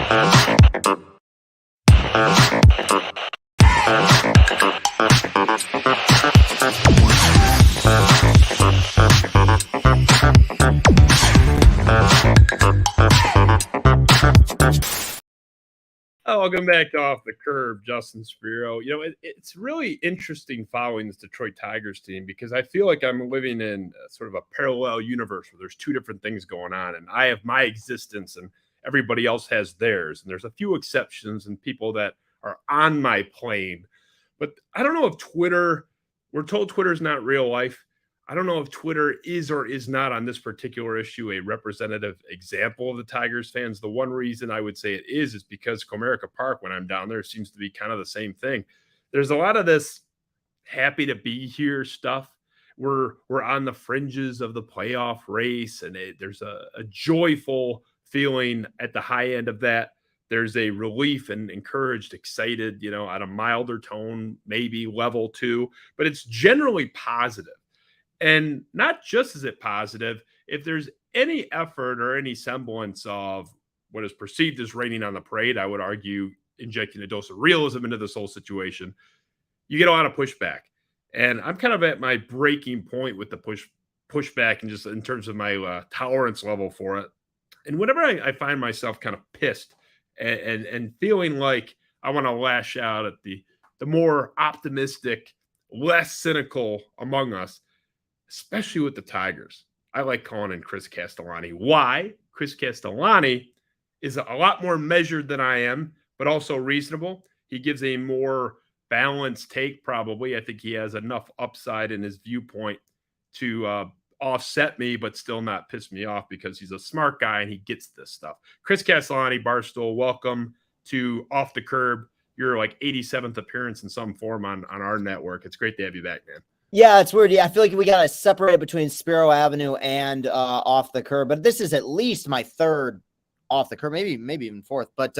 Oh, welcome back to Off the Curb, Justin Spiro. It's really interesting following this Detroit Tigers team because I feel like I'm living in sort of a parallel universe where there's two different things going on, and I have my existence and everybody else has theirs. And there's a few exceptions and people that are on my plane. But I don't know if we're told Twitter is not real life. I don't know if Twitter is or is not on this particular issue a representative example of the Tigers fans. The one reason I would say it is because Comerica Park, when I'm down there, seems to be kind of the same thing. There's a lot of this happy to be here stuff. We're on the fringes of the playoff race, and there's a joyful feeling at the high end of that. There's a relief and encouraged, excited, at a milder tone, maybe level 2, but it's generally positive. And not just is it positive, if there's any effort or any semblance of what is perceived as raining on the parade, I would argue injecting a dose of realism into this whole situation, you get a lot of pushback. And I'm kind of at my breaking point with the pushback and just in terms of my tolerance level for it. And whenever I find myself kind of pissed and feeling like I want to lash out at the more optimistic, less cynical among us, especially with the Tigers, I like calling in Chris Castellani. Why? Chris Castellani is a lot more measured than I am, but also reasonable. He gives a more balanced take, probably. I think he has enough upside in his viewpoint to offset me, but still not piss me off because he's a smart guy and he gets this stuff. Chris Castellani, Barstool, welcome to Off the Curb. Your 87th appearance in some form on our network. It's great to have you back, man. Yeah, it's weird. Yeah, I feel like we got to separate between Spiro Avenue and Off the Curb, but this is at least my third Off the Curb, maybe even fourth. But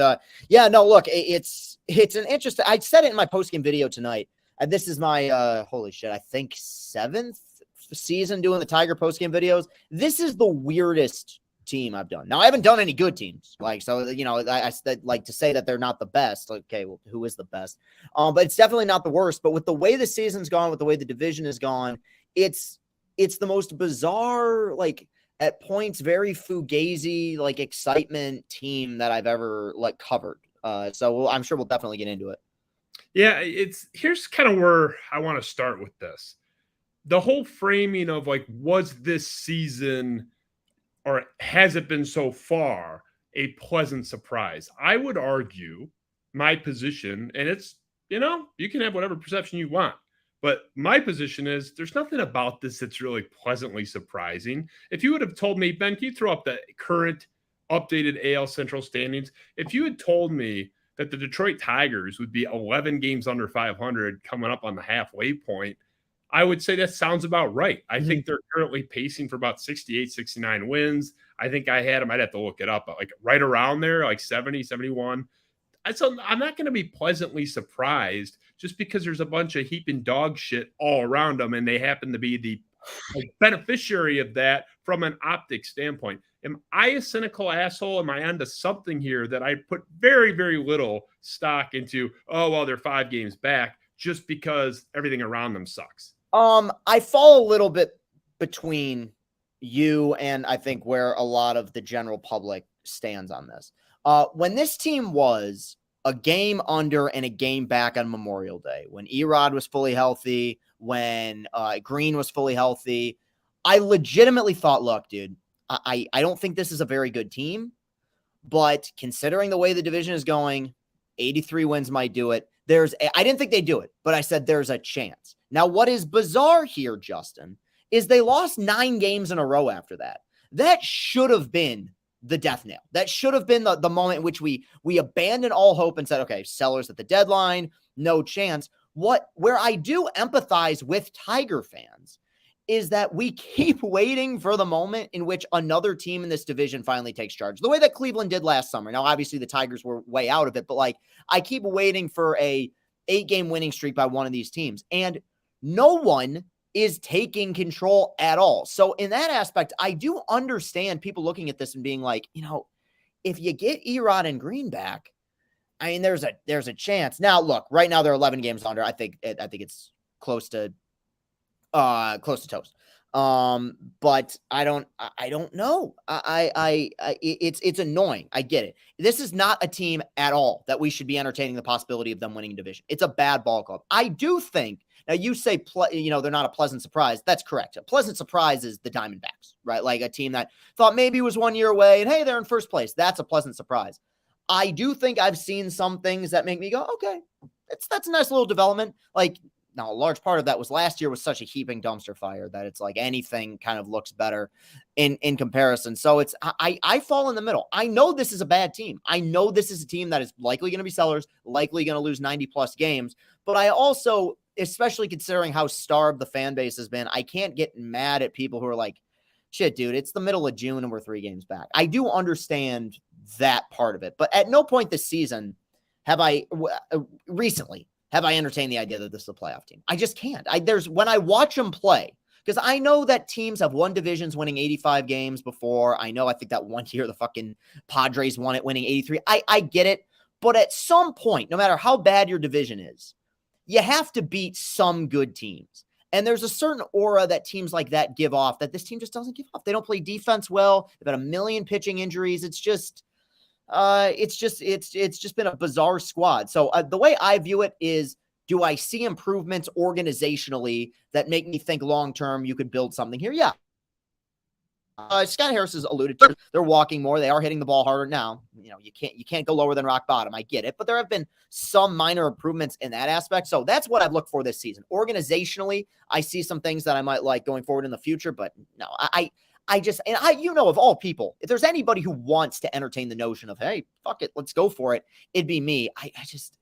yeah, no, look, it's an interesting. I said it in my postgame video tonight. This is my holy shit, I think 7th season doing the Tiger postgame videos. This is the weirdest team I've done. Now, I haven't done any good teams. I like to say that they're not the best. Okay, well, who is the best? But it's definitely not the worst. But with the way the season's gone, with the way the division has gone, it's the most bizarre, at points, very fugazi, excitement team that I've ever covered. So I'm sure we'll definitely get into it. Yeah, here's kind of where I want to start with this. The whole framing of was this season, or has it been so far, a pleasant surprise? I would argue my position, and it's, you can have whatever perception you want, but my position is there's nothing about this that's really pleasantly surprising. If you would have told me, Ben, can you throw up the current updated AL Central standings? If you had told me that the Detroit Tigers would be 11 games under 500 coming up on the halfway point, I would say that sounds about right. I think they're currently pacing for about 68, 69 wins. I think I had them, I'd have to look it up, but right around there, 70, 71. So I'm not going to be pleasantly surprised just because there's a bunch of heaping dog shit all around them, and they happen to be the beneficiary of that from an optics standpoint. Am I a cynical asshole? Am I onto something here that I put very, very little stock into? Oh, well, they're 5 games back just because everything around them sucks. I fall a little bit between you and I think where a lot of the general public stands on this. When this team was a game under and a game back on Memorial Day, when Erod was fully healthy, when Green was fully healthy, I legitimately thought, look, dude, I don't think this is a very good team, but considering the way the division is going, 83 wins might do it. I didn't think they'd do it, but I said there's a chance. Now, what is bizarre here, Justin, is they lost 9 games in a row after that. That should have been the death nail. That should have been the moment in which we abandoned all hope and said, okay, sellers at the deadline, no chance. Where I do empathize with Tiger fans is that we keep waiting for the moment in which another team in this division finally takes charge. The way that Cleveland did last summer. Now, obviously the Tigers were way out of it, but I keep waiting for a 8-game winning streak by one of these teams. And no one is taking control at all. So in that aspect, I do understand people looking at this and being like, if you get Erod and Green back, I mean, there's a chance. Now, look, right now they're 11 games under. I think it's close to toast. But I don't know. It's annoying. I get it. This is not a team at all that we should be entertaining the possibility of them winning a division. It's a bad ball club. I do think, now you say, they're not a pleasant surprise. That's correct. A pleasant surprise is the Diamondbacks, right? Like a team that thought maybe was 1 year away and hey, they're in first place. That's a pleasant surprise. I do think I've seen some things that make me go, okay, that's a nice little development. Like, now, a large part of that was last year was such a heaping dumpster fire that it's like anything kind of looks better in comparison. So I fall in the middle. I know this is a bad team. I know this is a team that is likely going to be sellers, likely going to lose 90 plus games. But I also, especially considering how starved the fan base has been, I can't get mad at people who are like, shit, dude, it's the middle of June and we're 3 games back. I do understand that part of it. But at no point this season have I recently entertained the idea that this is a playoff team. I just can't. When I watch them play, because I know that teams have won divisions winning 85 games before. I think that 1 year the fucking Padres won it winning 83. I get it. But at some point, no matter how bad your division is, you have to beat some good teams. And there's a certain aura that teams like that give off that this team just doesn't give off. They don't play defense well. They've had a million pitching injuries. It's just been a bizarre squad. So the way I view it is, do I see improvements organizationally that make me think long-term you could build something here? Yeah. Scott Harris has alluded to, they're walking more. They are hitting the ball harder now. You can't go lower than rock bottom. I get it, but there have been some minor improvements in that aspect. So that's what I've looked for this season. Organizationally, I see some things that I might like going forward in the future, but no, of all people, if there's anybody who wants to entertain the notion of, hey, fuck it, let's go for it, it'd be me. I just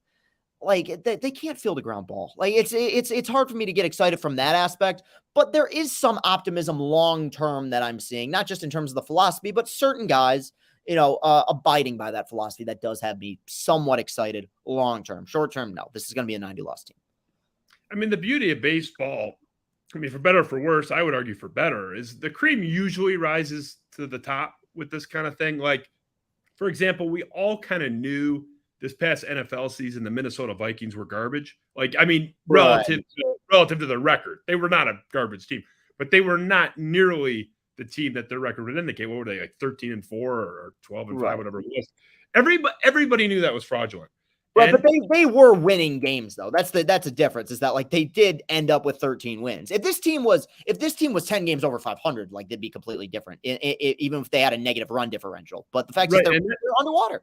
like they can't field a ground ball. Like it's hard for me to get excited from that aspect, but there is some optimism long-term that I'm seeing, not just in terms of the philosophy, but certain guys, abiding by that philosophy that does have me somewhat excited long-term. Short-term, no, this is going to be a 90-loss team. I mean, the beauty of baseball, I mean, for better or for worse, I would argue for better, is the cream usually rises to the top with this kind of thing. Like, for example, we all kind of knew this past NFL season the Minnesota Vikings were garbage. Like, I mean, relative to the record, they were not a garbage team, but they were not nearly the team that their record would indicate. What were they, like 13-4 or 12-5, whatever it was? Everybody knew that was fraudulent. Right, but they were winning games though. That's a difference. Is that like they did end up with 13 wins. If this team was 10 games over 500, like they'd be completely different. Even if they had a negative run differential. But the fact is they're underwater.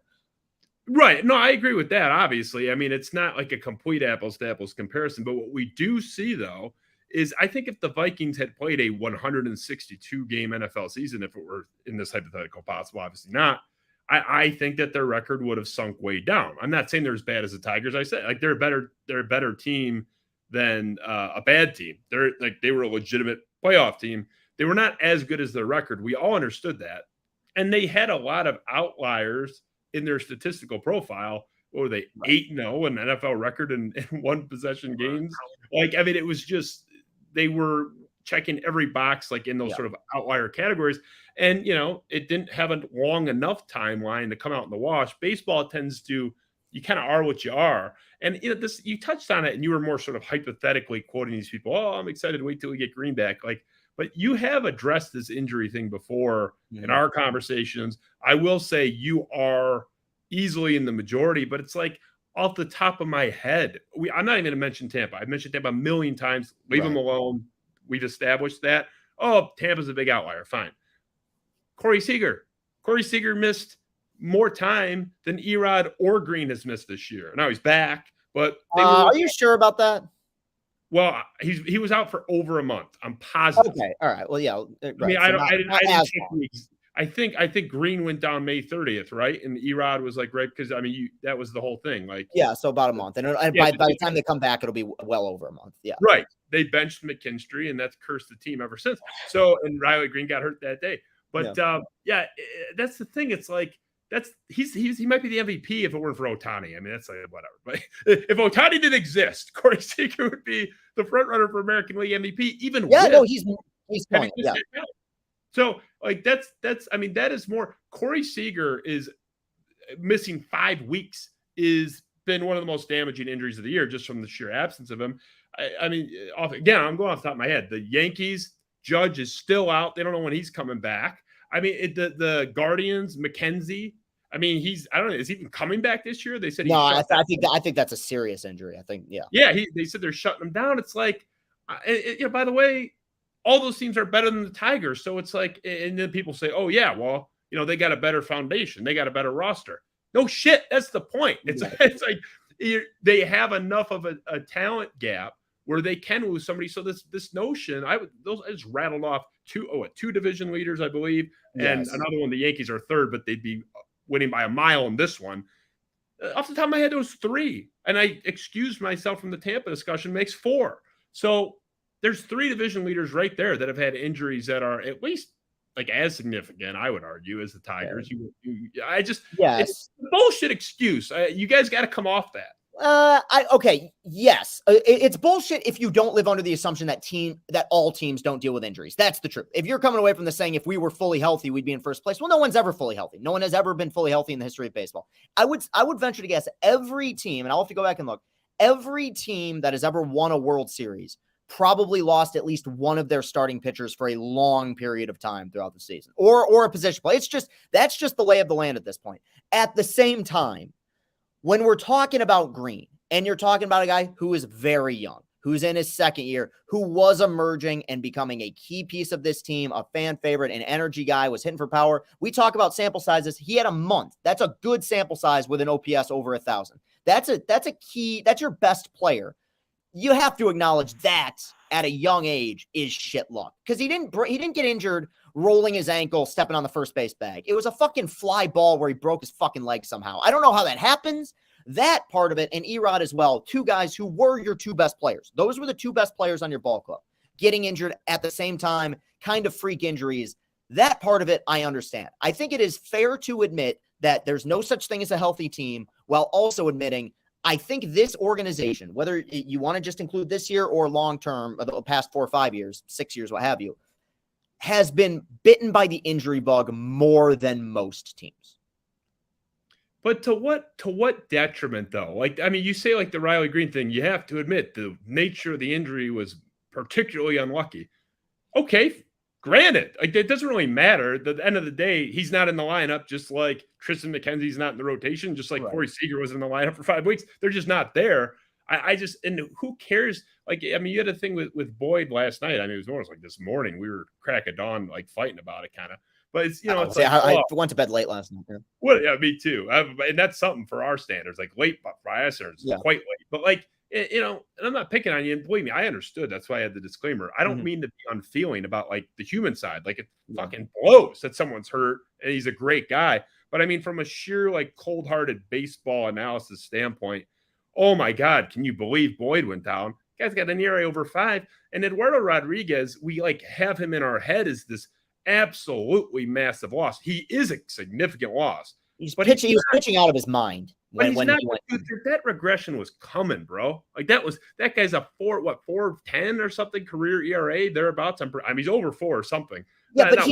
Right. No, I agree with that. Obviously, I mean, it's not like a complete apples to apples comparison. But what we do see though is, I think if the Vikings had played a 162 game NFL season, if it were in this hypothetical possible, obviously not, I think that their record would have sunk way down. I'm not saying they're as bad as the Tigers. I said, like, they're a better team than a bad team. They were a legitimate playoff team. They were not as good as their record. We all understood that. And they had a lot of outliers in their statistical profile. What were they, 8-0, an NFL record in one possession games? Like, I mean, it was just, they were checking every box, like in those sort of outlier categories. And, it didn't have a long enough timeline to come out in the wash. Baseball tends to, you kind of are what you are. And you touched on it, and you were more sort of hypothetically quoting these people. Oh, I'm excited to wait till we get Green back. Like, but you have addressed this injury thing before in our conversations. I will say you are easily in the majority, but it's like off the top of my head, I'm not even going to mention Tampa. I've mentioned Tampa a million times. Leave them alone. We've established that. Oh, Tampa's a big outlier. Fine. Corey Seager missed more time than Erod or Green has missed this year. Now he's back, but are you sure about that? Well, he was out for over a month. I'm positive. Okay, all right. Well, yeah. Right. I think Green went down May 30th, right? And Erod was like, right, because I mean, that was the whole thing. Like, yeah, so about a month, and by the time they come back, it'll be well over a month. Yeah, right. They benched McKinstry, and that's cursed the team ever since. So, and Riley Green got hurt that day. But that's the thing. It's like he might be the MVP if it weren't for Ohtani. I mean, that's like whatever. But if Ohtani didn't exist, Corey Seager would be the front runner for American League MVP. He's funny. Yeah. So like that's I mean, that is more. Corey Seager is missing 5 weeks is been one of the most damaging injuries of the year, just from the sheer absence of him. I mean, again, I'm going off the top of my head. The Yankees, Judge is still out. They don't know when he's coming back. I mean, the Guardians, McKenzie. I mean, I don't know. Is he even coming back this year? They said no. I think that's a serious injury. I think, yeah. Yeah, they said they're shutting him down. It's like, by the way, all those teams are better than the Tigers. So it's like, and then people say, oh yeah, well, they got a better foundation. They got a better roster. No shit. That's the point. It's like they have enough of a talent gap where they can lose somebody. So this notion, I just rattled off two division leaders, I believe, and another one. The Yankees are third, but they'd be winning by a mile in this one. Off the top of my head, it was 3, and I excused myself from the Tampa discussion. Makes 4. So there's 3 division leaders right there that have had injuries that are at least like as significant, I would argue, as the Tigers. It's a bullshit excuse. You guys got to come off that. Yes. It's bullshit if you don't live under the assumption that all teams don't deal with injuries. That's the truth. If you're coming away from this saying, if we were fully healthy, we'd be in first place. Well, no one's ever fully healthy. No one has ever been fully healthy in the history of baseball. I would venture to guess every team, and I'll have to go back and look, every team that has ever won a World Series probably lost at least one of their starting pitchers for a long period of time throughout the season, or a position play. That's just the lay of the land at this point. At the same time, when we're talking about Green, and you're talking about a guy who is very young, who's in his second year, who was emerging and becoming a key piece of this team, a fan favorite, an energy guy, was hitting for power. We talk about sample sizes. He had a month. That's a good sample size with an OPS over 1,000. That's a key. That's your best player. You have to acknowledge that at a young age is shit luck, because he didn't get injured rolling his ankle, stepping on the first base bag. It was a fucking fly ball where he broke his fucking leg somehow. I don't know how that happens. That part of it, and Erod as well, 2 guys who were your 2 best players. Those were the 2 best players on your ball club. Getting injured at the same time, kind of freak injuries. That part of it, I understand. I think it is fair to admit that there's no such thing as a healthy team, while also admitting, I think this organization, whether you want to just include this year or long-term, the past 4 or 5 years, 6 years, what have you, has been bitten by the injury bug more than most teams. But to what detriment, though? Like, I mean, you say like the Riley Green thing, you have to admit the nature of the injury was particularly unlucky. Okay, granted, like it doesn't really matter. At the end of the day, he's not in the lineup, just like Tristan McKenzie's not in the rotation, just like Corey Seager was in the lineup for 5 weeks. They're just not there. And who cares? Like, I mean, you had a thing with Boyd last night. I mean, it was almost like this morning. We were crack of dawn, like fighting about it kind of. But it's, it's like, I went to bed late last night. Yeah. Well, yeah, me too. And that's something for our standards, like late, but for our standards, quite late. But like, and I'm not picking on you. And believe me, I understood. That's why I had the disclaimer. I don't mean to be unfeeling about like the human side. Like, it fucking blows that someone's hurt and he's a great guy. But I mean, from a sheer like cold-hearted baseball analysis standpoint, oh my God, can you believe Boyd went down? Guy's got an ERA over 5, and Eduardo Rodriguez, we like have him in our head as this absolutely massive loss. He is a significant loss. He was pitching out of his mind. That regression was coming, bro. Like that guy's a 4.10 or something career ERA thereabouts. I mean, he's over 4 or something. Yeah, but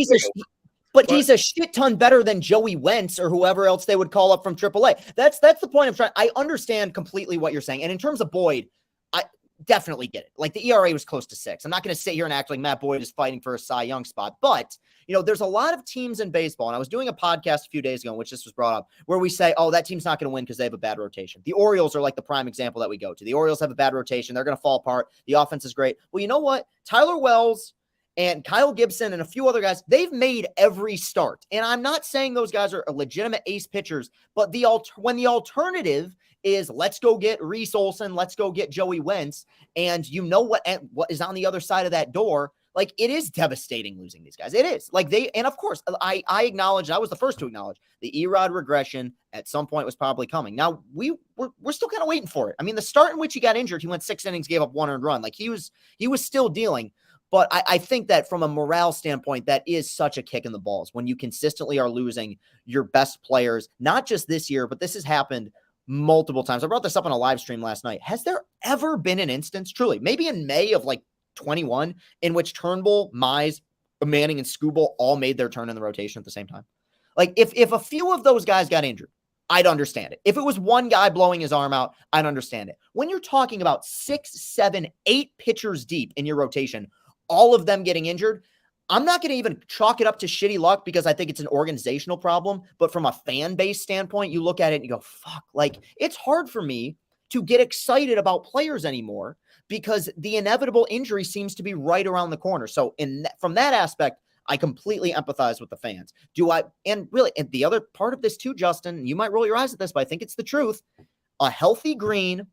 he's a shit ton better than Joey Wentz or whoever else they would call up from AAA. That's the point I'm trying. I understand completely what you're saying. And in terms of Boyd, I definitely get it. Like the ERA was close to 6. I'm not going to sit here and act like Matt Boyd is fighting for a Cy Young spot, but there's a lot of teams in baseball. And I was doing a podcast a few days ago in which this was brought up, where we say, oh, that team's not going to win because they have a bad rotation. The Orioles are like the prime example that we go to. The Orioles have a bad rotation. They're going to fall apart. The offense is great. Well, you know what? Tyler Wells and Kyle Gibson and a few other guys, they've made every start. And I'm not saying those guys are legitimate ace pitchers, but when the alternative is let's go get Reese Olson, let's go get Joey Wentz, and what is on the other side of that door, like it is devastating losing these guys. It is. Like and of course, I acknowledge, I was the first to acknowledge the Erod regression at some point was probably coming. Now we're still kind of waiting for it. I mean, the start in which he got injured, he went 6 innings, gave up 1 earned run. Like he was still dealing. But I think that from a morale standpoint, that is such a kick in the balls when you consistently are losing your best players, not just this year, but this has happened multiple times. I brought this up on a live stream last night. Has there ever been an instance, truly, maybe in May of like 21, in which Turnbull, Mize, Manning, and Skubal all made their turn in the rotation at the same time? Like if a few of those guys got injured, I'd understand it. If it was one guy blowing his arm out, I'd understand it. When you're talking about 6, 7, 8 pitchers deep in your rotation, all of them getting injured, I'm not going to even chalk it up to shitty luck because I think it's an organizational problem. But from a fan base standpoint, you look at it and you go, fuck, like it's hard for me to get excited about players anymore because the inevitable injury seems to be right around the corner. So from that aspect, I completely empathize with the fans. And the other part of this too, Justin, you might roll your eyes at this, but I think it's the truth. A healthy Green,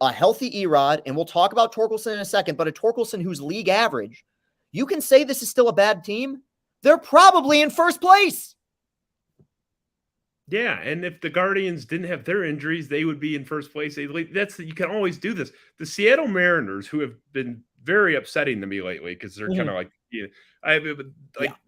a healthy Erod, and we'll talk about Torkelson in a second, but a Torkelson who's league average, you can say this is still a bad team. They're probably in first place. Yeah, and if the Guardians didn't have their injuries, they would be in first place. You can always do this. The Seattle Mariners, who have been very upsetting to me lately because they're kind of like,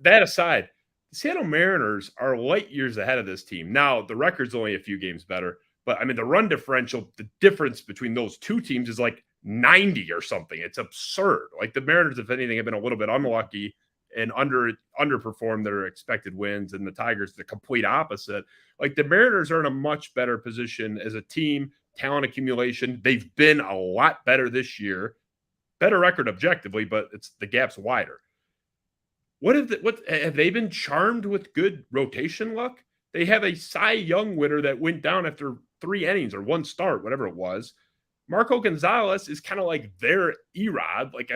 that aside, the Seattle Mariners are light years ahead of this team. Now, the record's only a few games better, but I mean, the run differential, the difference between those two teams is like 90 or something. It's absurd. Like the Mariners, if anything, have been a little bit unlucky and underperformed their expected wins, and the Tigers the complete opposite. Like the Mariners are in a much better position as a team, talent accumulation. They've been a lot better this year, better record objectively, but the gap's wider. What have they been charmed with good rotation luck? They have a Cy Young winner that went down after 3 innings or 1 start, whatever it was. Marco Gonzalez is kind of like their Erod, like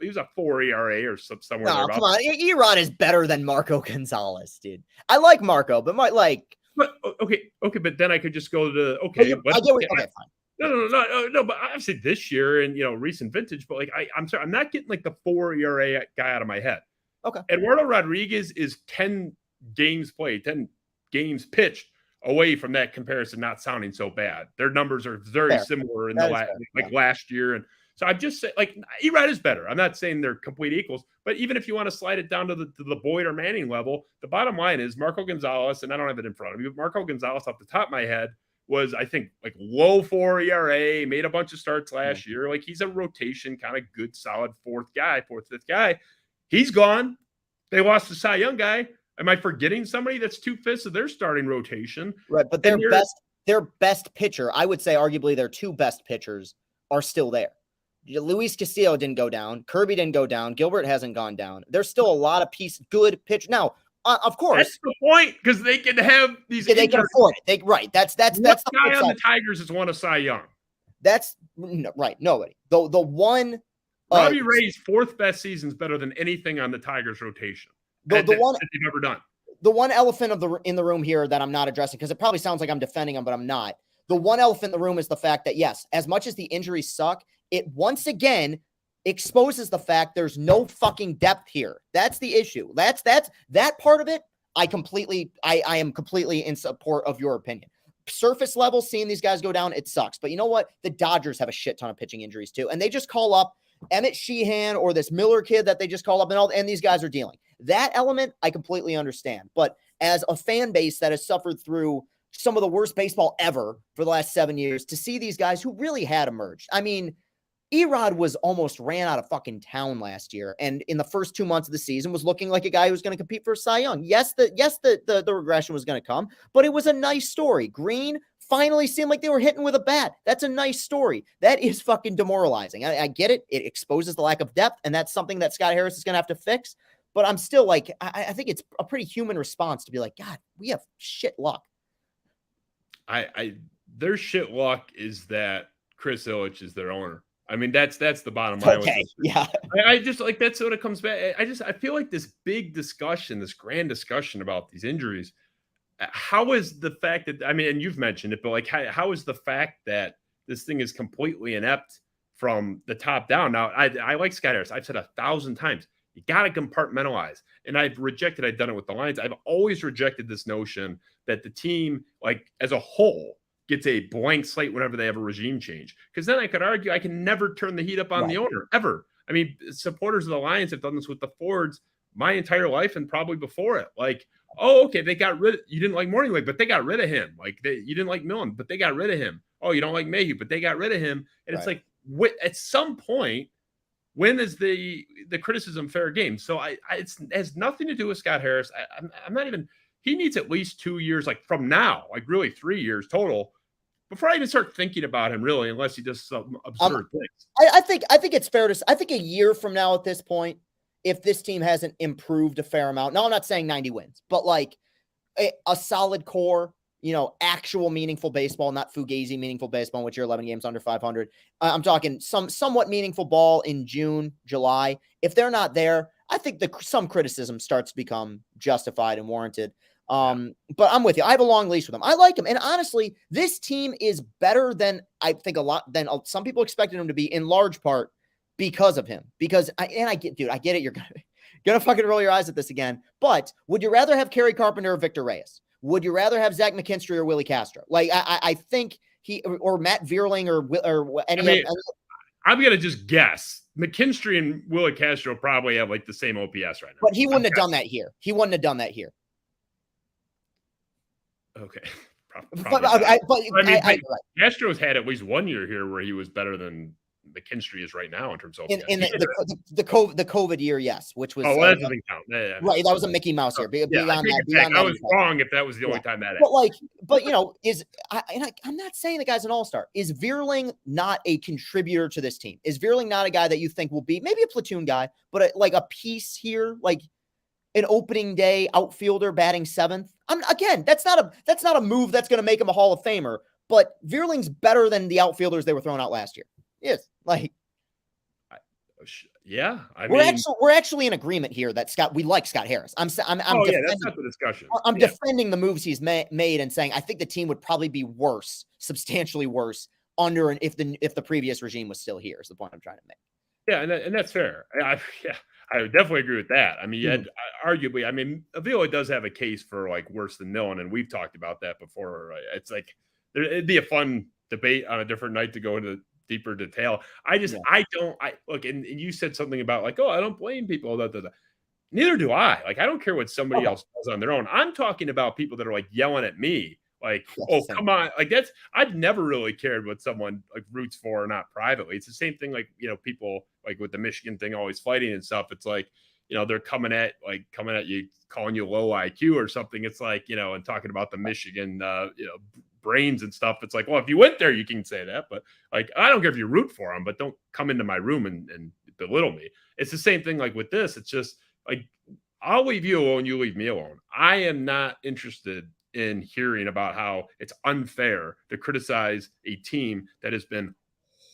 he was a 4 ERA or somewhere. No, come on, Erod is better than Marco Gonzalez, dude. I like Marco, but okay, but then I could just go to okay. Fine. No, but obviously this year and recent vintage, but like I'm sorry, I'm not getting like the 4 ERA guy out of my head. Okay, Eduardo Rodriguez is 10 games played, 10 games pitched away from that comparison not sounding so bad. Their numbers are very similar in last year. And so I'm just saying, like, Erod is better. I'm not saying they're complete equals, but even if you want to slide it down to the Boyd or Manning level, the bottom line is Marco Gonzalez, and I don't have it in front of me, but Marco Gonzalez off the top of my head was, I think, like low 4 ERA, made a bunch of starts last year. Like he's a rotation, kind of good, solid fourth, fifth guy. He's gone. They lost the Cy Young guy. Am I forgetting somebody that's 2/5 of their starting rotation? Right, but their best pitcher, I would say arguably their 2 best pitchers are still there. Luis Castillo didn't go down. Kirby didn't go down. Gilbert hasn't gone down. There's still a lot of good pitch. Now, of course. That's the point, because they can have these. They can afford it. That's the guy on the Tigers has won a Cy Young. That's right. Nobody. The one. Robbie Ray's 4th best season is better than anything on the Tigers rotation. The one that they've ever done. The one elephant in the room here that I'm not addressing, because it probably sounds like I'm defending him, but I'm not. The one elephant in the room is the fact that, yes, as much as the injuries suck, it once again exposes the fact there's no fucking depth here. That's the issue. That's that part of it. I am completely in support of your opinion. Surface level, seeing these guys go down, it sucks. But you know what? The Dodgers have a shit ton of pitching injuries too, and they just call up Emmett Sheehan or this Miller kid that they just call up, and these guys are dealing. That element, I completely understand. But as a fan base that has suffered through some of the worst baseball ever for the last 7 years, to see these guys who really had emerged. I mean, Erod was almost ran out of fucking town last year, and in the first 2 months of the season was looking like a guy who was going to compete for Cy Young. Yes, the regression was going to come, but it was a nice story. Green finally seemed like they were hitting with a bat. That's a nice story. That is fucking demoralizing. I get it. It exposes the lack of depth, and that's something that Scott Harris is going to have to fix. But I'm still like, I think it's a pretty human response to be like, God, we have shit luck. Their shit luck is that Chris Ilitch is their owner. I mean, that's the bottom line. Okay, yeah. I just like, that's what it comes back. I feel like this big discussion, this grand discussion about these injuries. How is the fact that, I mean, and you've mentioned it, but like, how is the fact that this thing is completely inept from the top down? Now, I like Scott Harris. I've said 1,000 times, you got to compartmentalize. And I've done it with the Lions. I've always rejected this notion that the team, like as a whole, gets a blank slate whenever they have a regime change. Because then I could argue I can never turn the heat up on the owner, ever. I mean, supporters of the Lions have done this with the Fords my entire life and probably before it. Like, oh, okay, you didn't like Morningweg, but they got rid of him. Like, you didn't like Millen, but they got rid of him. Oh, you don't like Mayhew, but they got rid of him. And it's like, at some point, when is the criticism fair game? So it has nothing to do with Scott Harris. I'm not even he needs at least 2 years, like from now, like really 3 years total, before I even start thinking about him, really, unless he does some absurd things. I think it's fair to say, I think a year from now at this point, if this team hasn't improved a fair amount, now I'm not saying 90 wins, but like a solid core, actual meaningful baseball, not fugazi meaningful baseball, which you're 11 games under 500. I'm talking somewhat meaningful ball in June, July. If they're not there, I think some criticism starts to become justified and warranted. But I'm with you. I have a long leash with him. I like him. And honestly, this team is better than I think than some people expected him to be, in large part because of him. Because I get it. You're gonna fucking roll your eyes at this again. But would you rather have Kerry Carpenter or Victor Reyes? Would you rather have Zach McKinstry or Willie Castro? Like I think or Matt Vierling or any. I'm gonna just guess McKinstry and Willie Castro probably have like the same OPS right now. But he wouldn't have done that here. Okay. Castro's had at least 1 year here where he was better than McKinstry is right now in terms of in the COVID year, yes, which was that doesn't count. Yeah. Right, that was a Mickey Mouse year. I was wrong if that was the only time that happened. I'm not saying the guy's an all-star. Is Vierling not a contributor to this team? Is Vierling not a guy that you think will be maybe a platoon guy, but like a piece here, like an opening day outfielder batting seventh? That's not a move that's going to make him a Hall of Famer, but Vierling's better than the outfielders they were throwing out last year. Yes, like, yeah. We're actually in agreement here that we like Scott Harris. That's not the discussion. I'm defending the moves he's made and saying I think the team would probably be worse, substantially worse, if the previous regime was still here. Is the point I'm trying to make. Yeah, and that's fair. I would definitely agree with that. I mean, arguably, Avila does have a case for like worse than Millen, and we've talked about that before. Right? It's like it'd be a fun debate on a different night to go into deeper detail. Look, and you said something about like, I don't blame people. Neither do I. Like, I don't care what somebody else does on their own. I'm talking about people that are like yelling at me. Like, come on. Like I've never really cared what someone like roots for or not privately. It's the same thing. Like, people like with the Michigan thing, always fighting and stuff. It's like, they're coming at you, calling you low IQ or something. It's like, and talking about the Michigan, brains and stuff. It's like, well, if you went there, you can say that, but like, I don't care if you root for them, but don't come into my room and belittle me. It's the same thing. Like with this, it's just like, I'll leave you alone. You leave me alone. I am not interested in hearing about how it's unfair to criticize a team that has been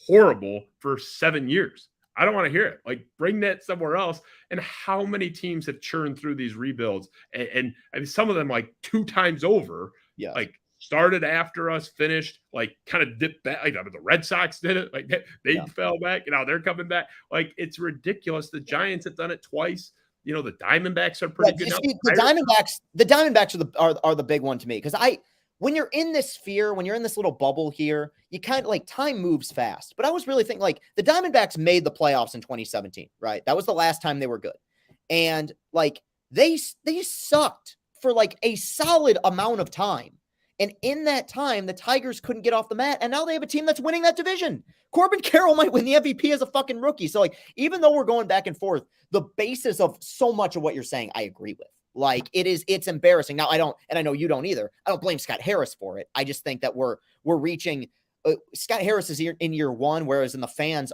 horrible for 7 years. I don't want to hear it. Like, bring that somewhere else. And how many teams have churned through these rebuilds and some of them like 2 times over, like started after us, finished, like kind of dipped back. Like the Red Sox did it. Like they fell back, they're coming back. Like, it's ridiculous. The Giants have done it twice. The Diamondbacks are pretty good. The Diamondbacks are the big one to me. Because when you're in this sphere, when you're in this little bubble here, you kind of like time moves fast. But I was really thinking like the Diamondbacks made the playoffs in 2017, right? That was the last time they were good. And like they sucked for like a solid amount of time. And in that time, the Tigers couldn't get off the mat. And now they have a team that's winning that division. Corbin Carroll might win the MVP as a fucking rookie. So like, even though we're going back and forth, the basis of so much of what you're saying, I agree with. Like it's embarrassing. Now I know you don't either. I don't blame Scott Harris for it. I just think that we're reaching Scott Harris is in year 1, whereas the fans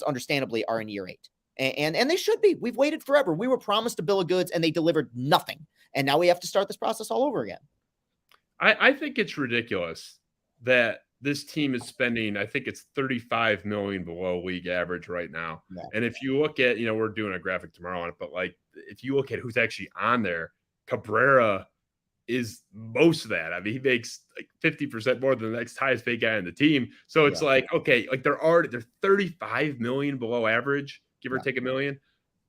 understandably are in year 8. And they should be. We've waited forever. We were promised a bill of goods and they delivered nothing. And now we have to start this process all over again. I think it's ridiculous that this team is spending, I think it's $35 million below league average right now. Yeah. And if you look at, we're doing a graphic tomorrow on it, but like, if you look at who's actually on there, Cabrera is most of that. I mean, he makes like 50% more than the next highest paid guy on the team. So it's like, okay, like they're 35 million below average, give or take $1 million.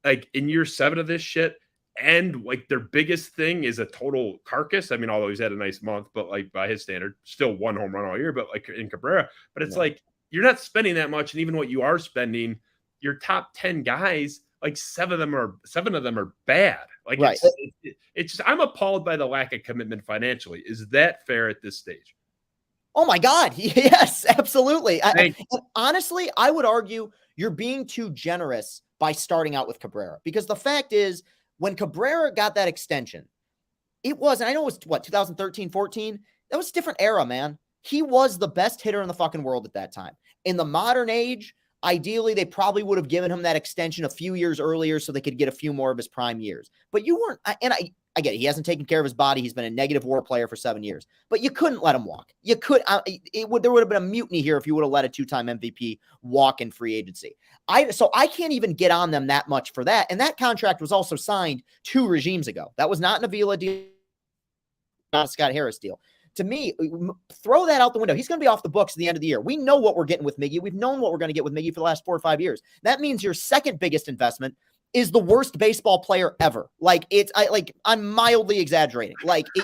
Like in year 7 of this shit. And like their biggest thing is a total carcass. I mean, although he's had a nice month, but like by his standard, still 1 home run all year, but like in Cabrera, but it's like, you're not spending that much. And even what you are spending, your top 10 guys, like 7 of them are bad. Like it's just, I'm appalled by the lack of commitment financially. Is that fair at this stage? Oh my God. Yes, absolutely. Honestly, I would argue you're being too generous by starting out with Cabrera, because the fact is, when Cabrera got that extension, It was, and I know it was what, 2013, 14? That was a different era, man. He was the best hitter in the fucking world at that time. In the modern age, ideally, they probably would have given him that extension a few years earlier so they could get a few more of his prime years. But you weren't, and I get it. He hasn't taken care of his body. He's been a negative WAR player for 7 years. But you couldn't let him walk. You could. There would have been a mutiny here if you would have let a 2-time MVP walk in free agency. So I can't even get on them that much for that. And that contract was also signed 2 regimes ago. That was not an Avila deal, not a Scott Harris deal. To me, throw that out the window. He's going to be off the books at the end of the year. We know what we're getting with Miggy. We've known what we're going to get with Miggy for the last 4 or 5 years. That means your second biggest investment is the worst baseball player ever. I'm mildly exaggerating.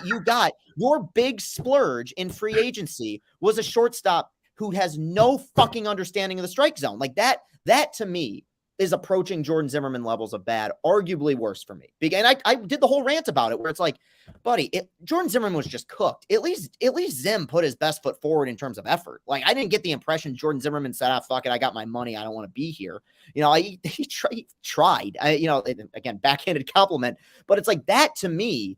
You got your big splurge in free agency was a shortstop who has no fucking understanding of the strike zone. That to me is approaching Jordan Zimmerman levels of bad, arguably worse for me. And I did the whole rant about it where it's like, buddy, Jordan Zimmerman was just cooked. At least Zim put his best foot forward in terms of effort. I didn't get the impression Jordan Zimmerman said, fuck it, I got my money. I don't want to be here. He tried. Again, backhanded compliment. But it's like that to me,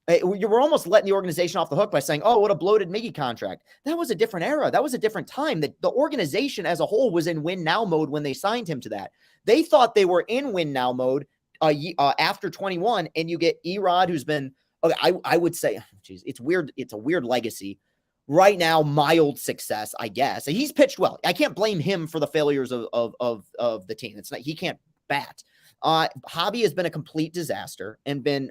you were almost letting the organization off the hook by saying, oh, what a bloated Miggy contract. That was a different era. That was a different time. The organization as a whole was in win now mode when they signed him to that. They thought they were in win now mode after 21, and you get Erod, who's been, I would say, geez, it's weird. It's a weird legacy. Right now, mild success, I guess. And he's pitched well. I can't blame him for the failures of the team. It's not, he can't bat. Hobby has been a complete disaster and been,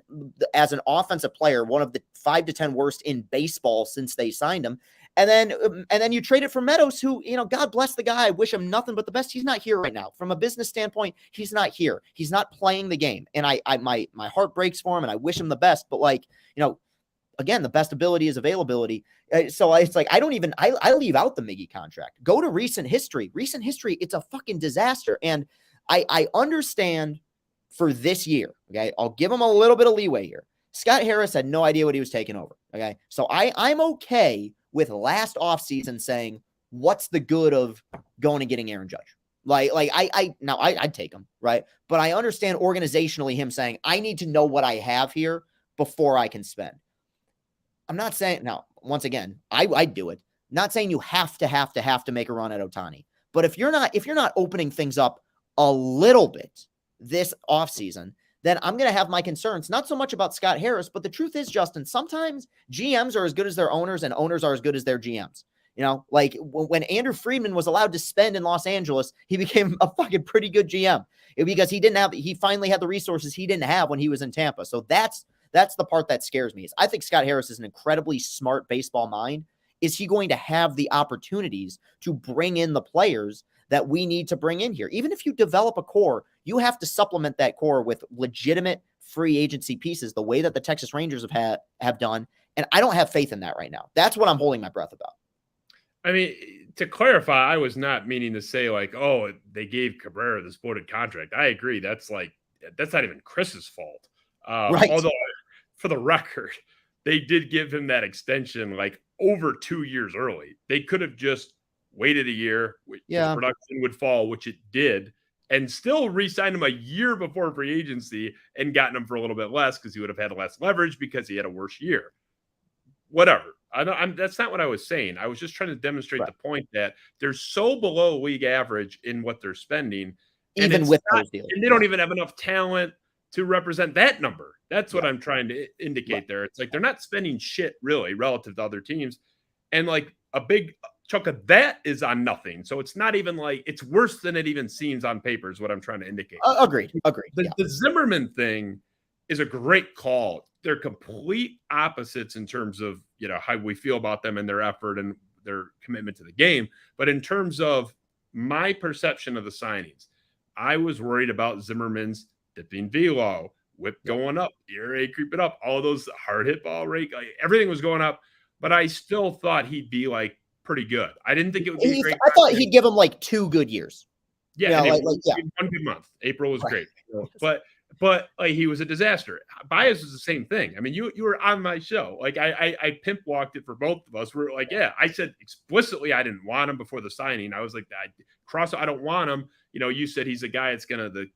as an offensive player, one of the 5 to 10 worst in baseball since they signed him. And then you trade it for Meadows, who, God bless the guy. I wish him nothing but the best. He's not here right now. From a business standpoint, he's not here. He's not playing the game. And my heart breaks for him and I wish him the best. But again, the best ability is availability. So it's like, I leave out the Miggy contract. Go to recent history. Recent history, it's a fucking disaster. And I understand for this year, okay? I'll give him a little bit of leeway here. Scott Harris had no idea what he was taking over, okay? So I'm okay with last offseason saying, what's the good of going and getting Aaron Judge? I'd take him, right? But I understand organizationally him saying, I need to know what I have here before I can spend. I'm not saying, now, once again, I'd do it. Not saying you have to make a run at Ohtani. But if you're not opening things up a little bit this offseason, then I'm going to have my concerns, not so much about Scott Harris, but the truth is, Justin, sometimes GMs are as good as their owners and owners are as good as their GMs. When Andrew Friedman was allowed to spend in Los Angeles, he became a fucking pretty good GM because he finally had the resources he didn't have when he was in Tampa. So that's the part that scares me. I think Scott Harris is an incredibly smart baseball mind. Is he going to have the opportunities to bring in the players that we need to bring in here? Even if you develop a core, you have to supplement that core with legitimate free agency pieces the way that the Texas Rangers have done. And I don't have faith in that right now. That's what I'm holding my breath about. I mean, to clarify, I was not meaning to say they gave Cabrera this bloated contract. I agree. That's not even Chris's fault. Right. Although for the record, they did give him that extension over 2 years early. They could have just waited a year, which production would fall, which it did, and still re-signed him a year before free agency and gotten him for a little bit less because he would have had less leverage because he had a worse year. Whatever. That's not what I was saying. I was just trying to demonstrate the point that they're so below league average in what they're spending. Even with those deals. And they don't even have enough talent to represent that number. That's what I'm trying to indicate there. It's like they're not spending shit really relative to other teams. And a big chunk of that is on nothing. So it's not even it's worse than it even seems on paper is what I'm trying to indicate. Agreed. The Zimmerman thing is a great call. They're complete opposites in terms of, how we feel about them and their effort and their commitment to the game. But in terms of my perception of the signings, I was worried about Zimmerman's dipping velo, whip going up, ERA creeping up, all those hard hit ball rate, everything was going up. But I still thought he'd be pretty good. I didn't think it would be great. I thought he'd give him 2 good years. Yeah, one good month. April was great. But he was a disaster. Baez was the same thing. I mean, you were on my show. I pimp walked it for both of us. We're I said explicitly I didn't want him before the signing. I was I don't want him. You said he's a guy that's gonna the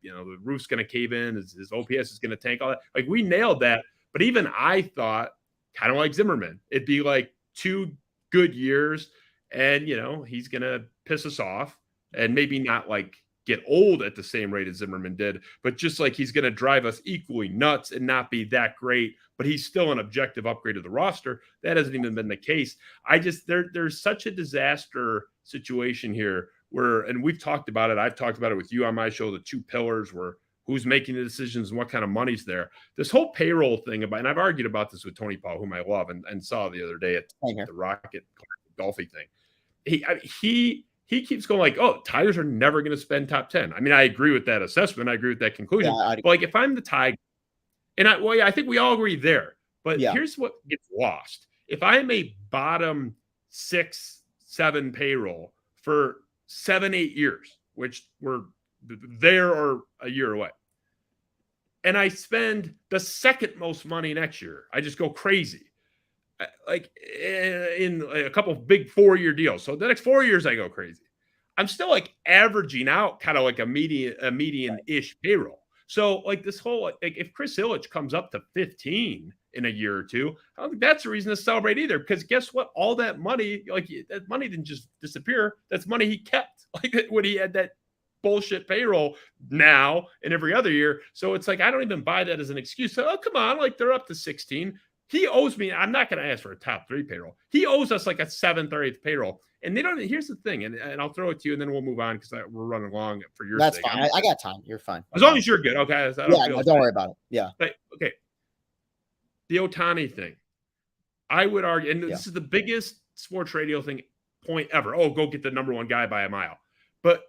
roof's gonna cave in, his OPS is gonna tank, all that. We nailed that. But even I thought, kind of like Zimmerman, it'd be like 2 good years, and he's gonna piss us off, and maybe not like get old at the same rate as Zimmerman did, but just like he's gonna drive us equally nuts and not be that great, but he's still an objective upgrade of the roster. That hasn't even been the case. There's such a disaster situation here where, and we've talked about it. I've talked about it with you on my show, the 2 pillars were who's making the decisions and what kind of money's there. This whole payroll thing and I've argued about this with Tony Paul, whom I love and saw the other day at the Rocket golfing thing. He keeps going like, oh, Tigers are never going to spend top 10. I mean, I agree with that assessment. I agree with that conclusion. But like, if I'm the Tigers, and I think we all agree there. But here's what gets lost. If I'm a bottom 6, 7 payroll for 7, 8 years, which we're there or a year away, and I spend the second most money next year, I just go crazy. Like in a couple of big 4-year deals. So the next 4 years, I go crazy. I'm still like averaging out kind of like a median-ish payroll. So like this whole, like if Chris Ilitch comes up to 15 in a year or two, I don't think that's a reason to celebrate either. Because guess what? All that money, like that money didn't just disappear. That's money he kept, like when he had that bullshit payroll now and every other year. So it's like, I don't even buy that as an excuse. So, oh, come on, like they're up to 16. He owes me, I'm not going to ask for a top 3 payroll. He owes us like a 7th or 8th payroll. And they don't, here's the thing, and I'll throw it to you and then we'll move on because we're running long for your sake. That's fine. I got time. You're fine. As long as you're good. Okay. Don't worry about it. Yeah. But, okay. The Ohtani thing. I would argue, and this is the biggest sports radio point ever. Oh, go get the number 1 guy by a mile. But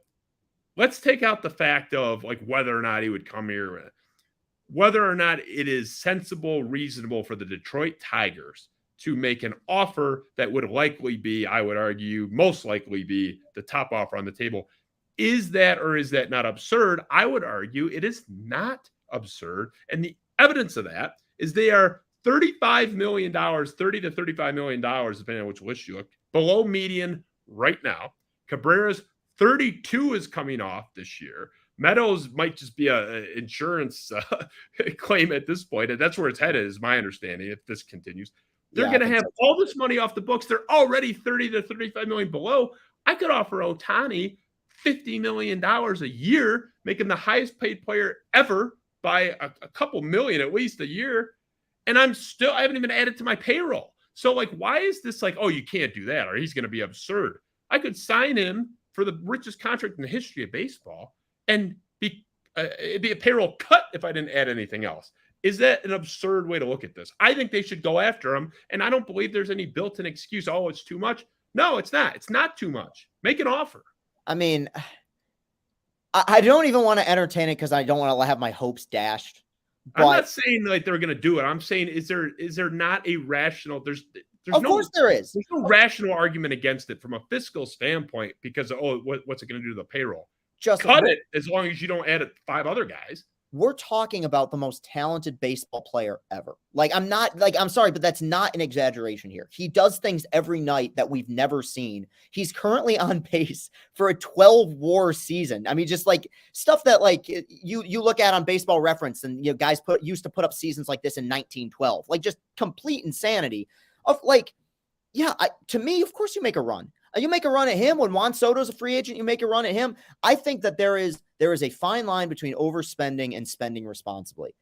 let's take out the fact of like whether or not he would come here, whether or not it is sensible, reasonable for the Detroit Tigers to make an offer that would likely be, I would argue, most likely be the top offer on the table. Is that or is that not absurd? I would argue it is not absurd. And the evidence of that is they are $35 million, $30 to $35 million, depending on which list you look, below median right now. Cabrera's 32 is coming off this year. Meadows might just be an insurance claim at this point. And that's where its headed, is my understanding, if this continues. They're going to have all this money off the books. They're already 30 to 35 million below. I could offer Ohtani $50 million a year, make him the highest paid player ever by a couple million at least a year. And I haven't even added to my payroll. So like, why is this like, oh, you can't do that, or he's going to be absurd? I could sign him for the richest contract in the history of baseball and it'd be a payroll cut if I didn't add anything else. Is that an absurd way to look at this? I think they should go after him, and I don't believe there's any built-in excuse. Oh, it's too much. No, it's not. It's not too much. Make an offer. I mean, I don't even want to entertain it because I don't want to have my hopes dashed. But I'm not saying like they're going to do it. I'm saying is there not a rational? There's of course there is. There's no rational argument against it from a fiscal standpoint because what's it going to do to the payroll? Just cut it as long as you don't add 5 other guys. We're talking about the most talented baseball player ever. Like, I'm sorry, but that's not an exaggeration here. He does things every night that we've never seen. He's currently on pace for a 12-WAR season. I mean, just like stuff that like you look at on Baseball Reference, and guys used to put up seasons like this in 1912. Like, just complete insanity of like, to me, of course you make a run. You make a run at him when Juan Soto's a free agent. You make a run at him. I think that there is a fine line between overspending and spending responsibly.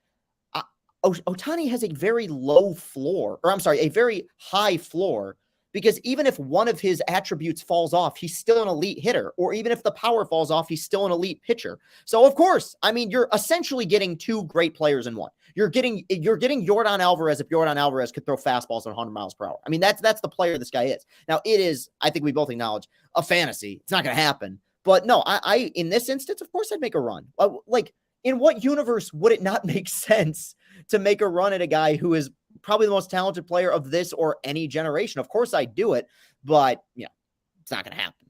Ohtani has a very low floor, or I'm sorry, a very high floor, because even if one of his attributes falls off, he's still an elite hitter, or even if the power falls off, he's still an elite pitcher. So of course, I mean, you're essentially getting 2 great players in one. You're getting Yordan Alvarez if Yordan Alvarez could throw fastballs at 100 miles per hour. I mean, that's the player this guy is. Now it is, I think we both acknowledge, a fantasy. It's not going to happen. But no, I in this instance, of course, I'd make a run. Like, in what universe would it not make sense to make a run at a guy who is probably the most talented player of this or any generation? Of course I'd do it, but it's not going to happen.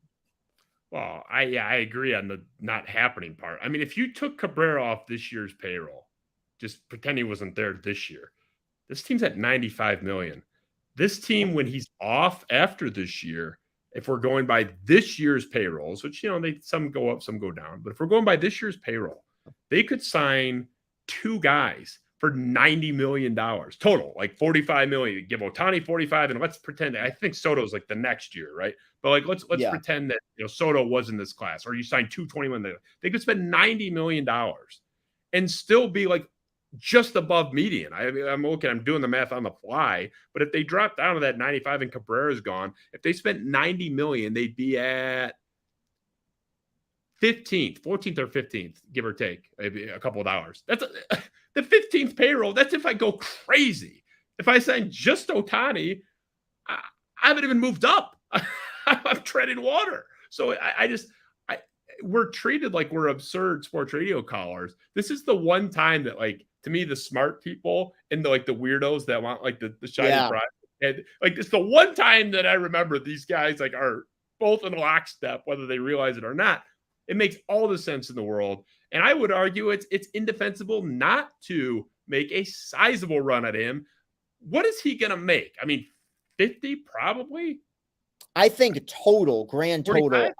Well, I agree on the not happening part. I mean, if you took Cabrera off this year's payroll, just pretend he wasn't there this year, this team's at 95 million. This team, when he's off after this year, if we're going by this year's payrolls, which, some go up, some go down, but if we're going by this year's payroll, they could sign 2 guys for $90 million total, like $45 million. Give Ohtani 45, and let's pretend. I think Soto's like the next year, right? But like let's pretend that Soto was in this class, or you signed 221. They could spend $90 million and still be like just above median. I'm doing the math on the fly, but if they drop down to that 95 and Cabrera's gone, if they spent $90 million, they'd be at 14th or 15th, give or take, maybe a couple of dollars. That's the 15th payroll. That's if I go crazy. If I sign just Ohtani, I haven't even moved up. I'm treading water. So we're treated like we're absurd sports radio callers. This is the one time that, like, to me, the smart people and the weirdos that want like the shiny prize, and like it's the one time that I remember these guys like are both in lockstep, whether they realize it or not. It makes all the sense in the world. And I would argue it's indefensible not to make a sizable run at him. What is he going to make? I mean, 50 probably? I think grand total. 45?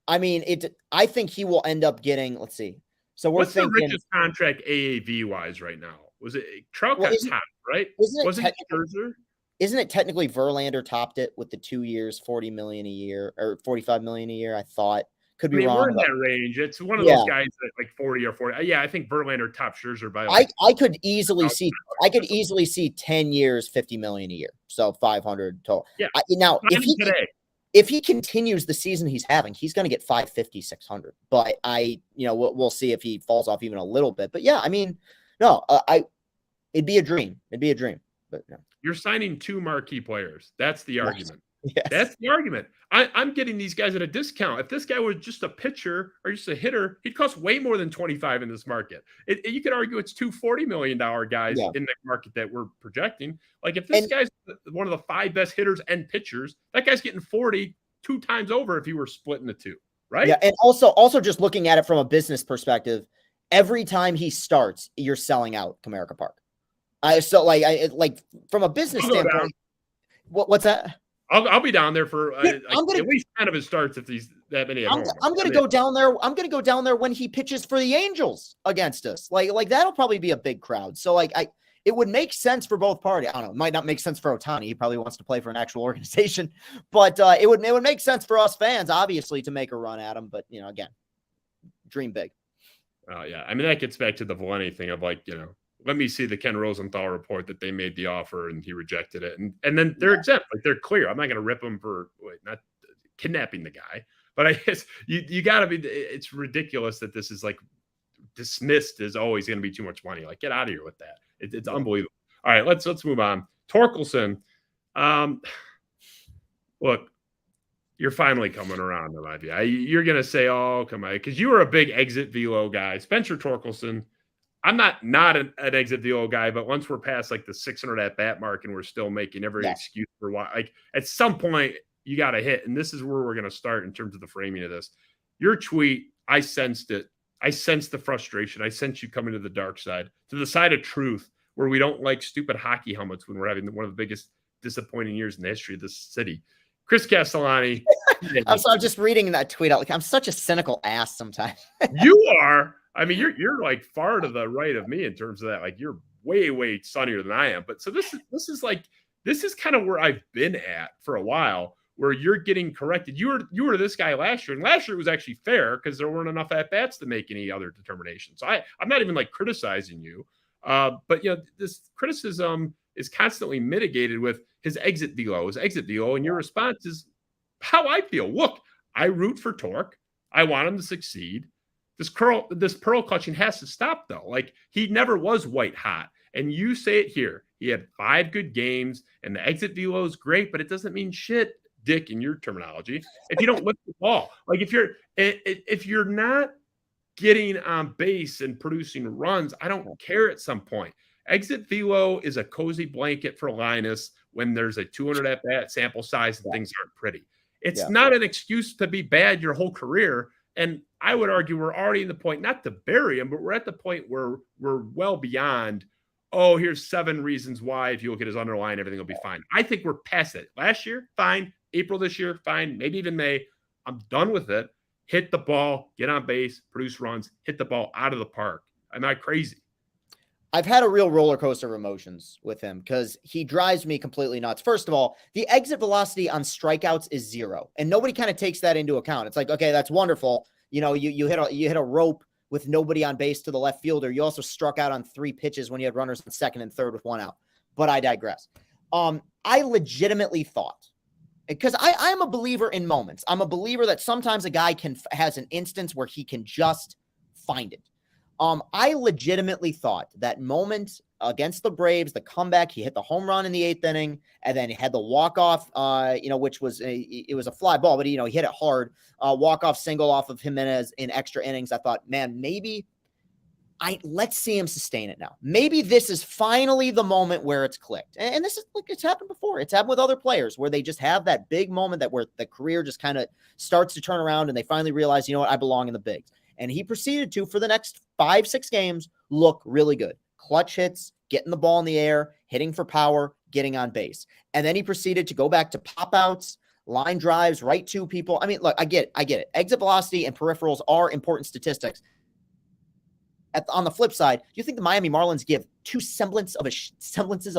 I mean, I think he will end up getting, let's see. So what's the richest contract AAV wise right now? Was it Trout got top, right? Wasn't it Scherzer? Isn't it technically Verlander topped it with the 2 years, $40 million a year or $45 million a year? I thought. Could be wrong. We're in that range. It's one of those guys that like 40 or 40. Yeah, I think Verlander top Scherzer by. Like, I could easily see. I could easily see 10 years, $50 million a year. So 500 total. Yeah. Now, if he continues the season he's having, he's going to get 550, 600. But we'll see if he falls off even a little bit. But yeah, I mean, no, it'd be a dream. But no. You're signing 2 marquee players. That's the argument. Yes. That's the argument. I'm getting these guys at a discount. If this guy was just a pitcher or just a hitter, he'd cost way more than 25 in this market. You could argue it's 2 $40 million guys in the market that we're projecting. Like if this guy's one of the 5 best hitters and pitchers, that guy's getting 40 2 times over if he were splitting the 2, right? Yeah, and also just looking at it from a business perspective, every time he starts, you're selling out Comerica Park. From a business standpoint, what's that? I'll be down there for at least 10 of his starts if he's that many. I'm going to go down there. I'm going to go down there when he pitches for the Angels against us. Like that'll probably be a big crowd. So it would make sense for both parties. I don't know. It might not make sense for Ohtani. He probably wants to play for an actual organization, but it would make sense for us fans, obviously, to make a run at him. But again, dream big. Yeah. I mean, that gets back to the Valenti thing of let me see the Ken Rosenthal report that they made the offer and he rejected it. And then they're exempt. Like they're clear. I'm not going to rip them for not kidnapping the guy, but I guess you gotta be, it's ridiculous that this is like dismissed as always going to be too much money. Like get out of here with that. It's unbelievable. All right, let's move on. Torkelson. Look, you're finally coming around in my view. You're going to say, oh, come on. Because you were a big exit velo guy. Spencer Torkelson. I'm not an exit velo guy, but once we're past like the 600 at bat mark and we're still making every excuse for why, like at some point you got to hit. And this is where we're going to start in terms of the framing of this. Your tweet, I sensed it. I sensed the frustration. I sensed you coming to the dark side, to the side of truth, where we don't like stupid hockey helmets when we're having one of the biggest disappointing years in the history of this city. Chris Castellani. I'm just reading that tweet out. Like I'm such a cynical ass sometimes. You are. I mean, you're like far to the right of me in terms of that. Like you're way, way sunnier than I am. But so this is kind of where I've been at for a while, where you're getting corrected. You were this guy last year, and last year it was actually fair because there weren't enough at bats to make any other determination. So I'm not even like criticizing you, but this criticism is constantly mitigated with his exit velo, and your response is how I feel. Look, I root for Torque. I want him to succeed. This pearl clutching has to stop, though. Like, he never was white hot. And you say it here. He had 5 good games, and the exit velo is great, but it doesn't mean shit, Dick, in your terminology, if you don't lift the ball. Like, if you're not getting on base and producing runs, I don't care at some point. Exit velo is a cozy blanket for Linus when there's a 200 at-bat sample size and things aren't pretty. It's not an excuse to be bad your whole career. And I would argue we're already in the point, not to bury him, but we're at the point where we're well beyond, oh, here's 7 reasons why. If you look at his underlying, everything will be fine. I think we're past it. Last year, fine. April this year, fine. Maybe even May. I'm done with it. Hit the ball, get on base, produce runs, hit the ball out of the park. I'm not crazy. I've had a real roller coaster of emotions with him because he drives me completely nuts. First of all, the exit velocity on strikeouts is 0, and nobody kind of takes that into account. It's like, okay, that's wonderful. You hit a rope with nobody on base to the left fielder. You also struck out on 3 pitches when you had runners on second and third with 1 out. But I digress. I legitimately thought, because I'm a believer in moments. I'm a believer that sometimes a guy has an instance where he can just find it. I legitimately thought that moment against the Braves, the comeback, he hit the home run in the 8th inning, and then he had the walk-off, which was it was a fly ball, but he hit it hard. Walk-off single off of Jimenez in extra innings. I thought, man, maybe let's see him sustain it now. Maybe this is finally the moment where it's clicked. And this is, look, it's happened before. It's happened with other players where they just have that big moment where the career just kind of starts to turn around and they finally realize, you know what, I belong in the bigs. And he proceeded to, for the next 5-6 games, look really good. Clutch hits, getting the ball in the air, hitting for power, getting on base. And then he proceeded to go back to pop-outs, line drives, right to people. I mean, look, I get it. Exit velocity and peripherals are important statistics. On the flip side, do you think the Miami Marlins give 2 semblances of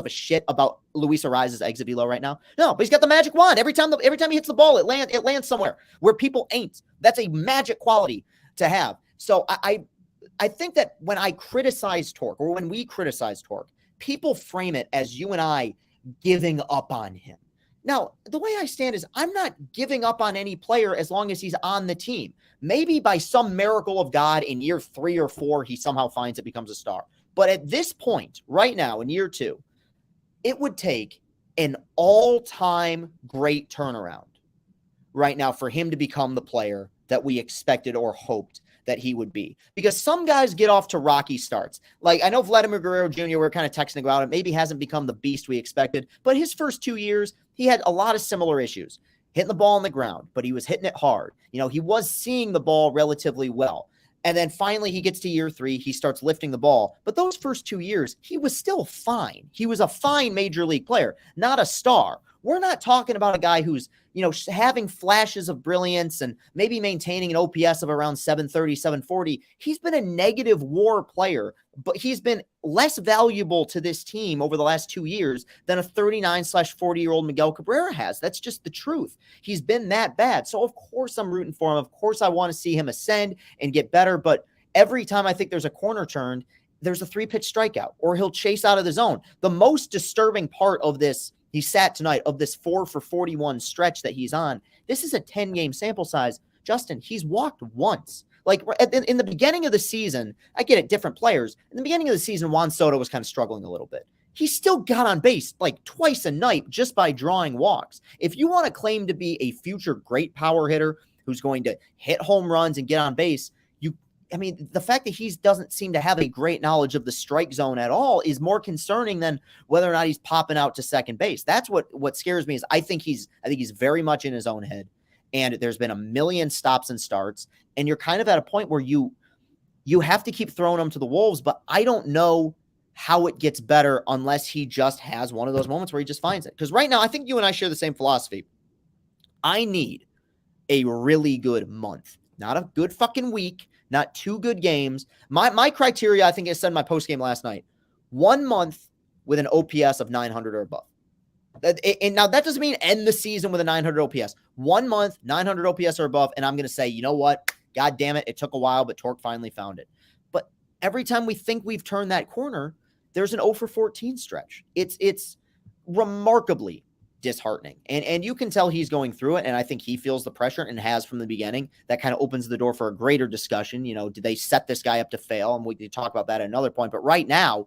a shit about Luis Arraez's exit velo right now? No, but he's got the magic wand. Every time he hits the ball, it lands somewhere where people ain't. That's a magic quality to have. So I think that when I criticize Tork, or when we criticize Tork, people frame it as you and I giving up on him. Now, the way I stand is I'm not giving up on any player as long as he's on the team. Maybe by some miracle of God in year 3 or 4, he somehow finds it, becomes a star. But at this point, right now in year 2, it would take an all-time great turnaround right now for him to become the player that we expected or hoped that he would be. Because some guys get off to rocky starts. Like, I know Vladimir Guerrero Jr., we were kind of texting about it, maybe hasn't become the beast we expected, but his first 2 years, he had a lot of similar issues. Hitting the ball on the ground, but he was hitting it hard. He was seeing the ball relatively well. And then finally he gets to year 3, he starts lifting the ball. But those first 2 years, he was still fine. He was a fine major league player, not a star. We're not talking about a guy who's, having flashes of brilliance and maybe maintaining an OPS of around 730, 740. He's been a negative WAR player, but he's been less valuable to this team over the last 2 years than a 39/40-year-old Miguel Cabrera has. That's just the truth. He's been that bad. So of course I'm rooting for him. Of course I want to see him ascend and get better. But every time I think there's a corner turned, there's a 3-pitch strikeout or he'll chase out of the zone. The most disturbing part of this, he sat tonight, of this 4 for 41 stretch that he's on, this is a 10-game sample size. Justin, he's walked once. Like in the beginning of the season, I get it, different players. In the beginning of the season, Juan Soto was kind of struggling a little bit. He still got on base like twice a night just by drawing walks. If you want to claim to be a future great power hitter who's going to hit home runs and get on base, the fact that he doesn't seem to have a great knowledge of the strike zone at all is more concerning than whether or not he's popping out to second base. That's what scares me. Is I think he's very much in his own head, and there's been a million stops and starts, and you're kind of at a point where you have to keep throwing him to the wolves. But I don't know how it gets better unless he just has one of those moments where he just finds it. Because right now, I think you and I share the same philosophy. I need a really good month, not a good fucking week. Not 2 good games. My criteria, I think I said in my post game last night, 1 month with an OPS of 900 or above. And now that doesn't mean end the season with a 900 OPS. 1 month, 900 OPS or above, and I'm going to say, you know what? God damn it, it took a while, but Torque finally found it. But every time we think we've turned that corner, there's an 0 for 14 stretch. It's remarkably disheartening. And you can tell he's going through it. And I think he feels the pressure and has from the beginning. That kind of opens the door for a greater discussion. Did they set this guy up to fail? And we can talk about that at another point. But right now,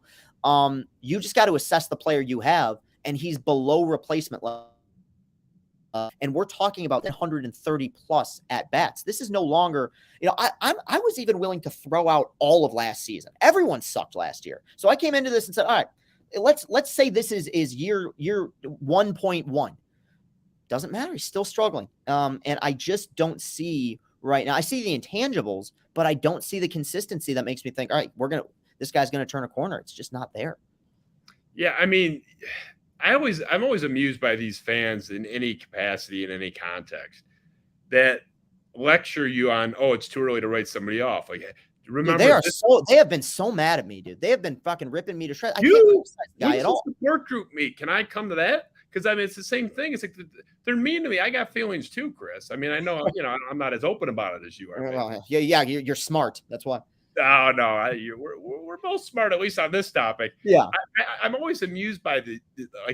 you just got to assess the player you have, and he's below replacement level. And we're talking about 130 plus at bats. This is no longer, I was even willing to throw out all of last season. Everyone sucked last year. So I came into this and said, all right, let's say this is year 1.1. Doesn't matter. He's still struggling. And I just don't see right now. I see the intangibles, but I don't see the consistency that makes me think, all right, this guy's going to turn a corner. It's just not there. Yeah. I mean, I'm always amused by these fans in any capacity, in any context, that lecture you on, oh, it's too early to write somebody off. Like, Remember, they have been so mad at me, dude. They have been fucking ripping me to shreds. I can't criticize the guy at all. Support group me. Can I come to that? Because I mean, it's the same thing. It's like they're mean to me. I got feelings too, Chris. I mean, I know, I'm not as open about it as you are. Well, yeah, you're smart. That's why. Oh no, we're both smart, at least on this topic. Yeah, I'm always amused by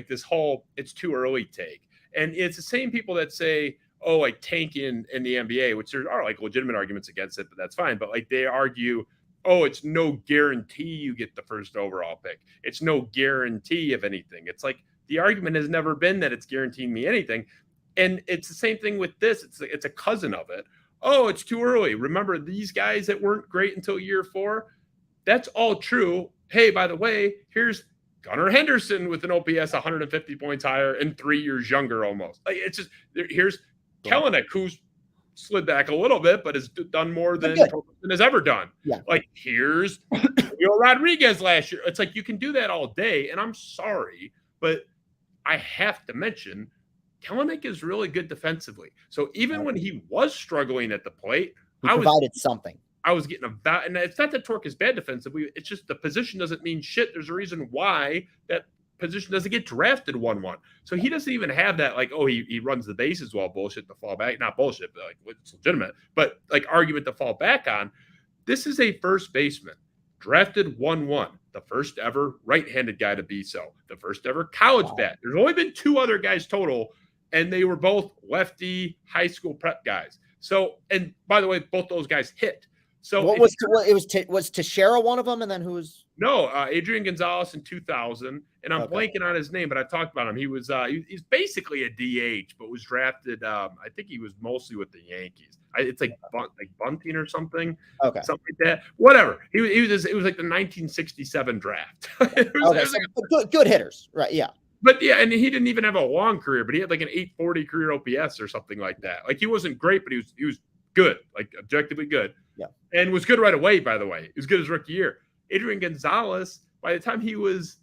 this whole "it's too early" take, and it's the same people that say, "Oh, like tanking in the NBA," which there are like legitimate arguments against it, but that's fine. But like they argue, "Oh, it's no guarantee you get the first overall pick. It's no guarantee of anything." It's like the argument has never been that it's guaranteeing me anything, and it's the same thing with this. It's a cousin of it. Oh, it's too early. Remember these guys that weren't great until year 4? That's all true. Hey, by the way, here's Gunnar Henderson with an OPS 150 points higher and 3 years younger almost. Like it's just here's Kelenic, who's slid back a little bit, but has done more than Torkelson has ever done. Yeah. Like here's Julio Rodriguez last year. It's like you can do that all day, and I'm sorry, but I have to mention Kelenic is really good defensively. So even when he was struggling at the plate, he provided something. I was getting about, and it's not that Torque is bad defensively. It's just the position doesn't mean shit. There's a reason why that position doesn't get drafted 1-1. So he doesn't even have that, like, oh, he runs the bases well bullshit to fall back. Not bullshit, but like it's legitimate, but like argument to fall back on. This is a first baseman drafted 1-1, the first ever right-handed guy to be so, the first ever college bat. There's only been 2 other guys total, and they were both lefty high school prep guys. So, and by the way, both those guys hit. So was Teixeira one of them, and then who was? No, Adrian Gonzalez in 2000, and I'm blanking on his name, but I talked about him. He was he's basically a DH, but was drafted. I think he was mostly with the Yankees. It's like bunting or something, something like that. Whatever. It was like the 1967 draft. Good hitters, right? Yeah. But yeah, and he didn't even have a long career, but he had like an 840 career OPS or something like that. Like he wasn't great, but he was good, like objectively good. Yeah. And was good right away, by the way. He was good his rookie year. Adrian Gonzalez, by the time he was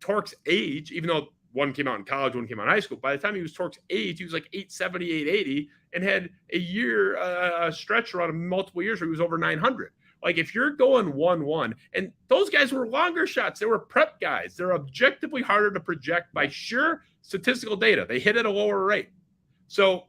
Torque's age, even though one came out in college, one came out in high school, by the time he was Torque's age, he was like 870, 880, and had a year, a stretch run of multiple years where he was over 900. Like if you're going 1-1, and those guys were longer shots, they were prep guys. They're objectively harder to project by sheer statistical data. They hit at a lower rate. So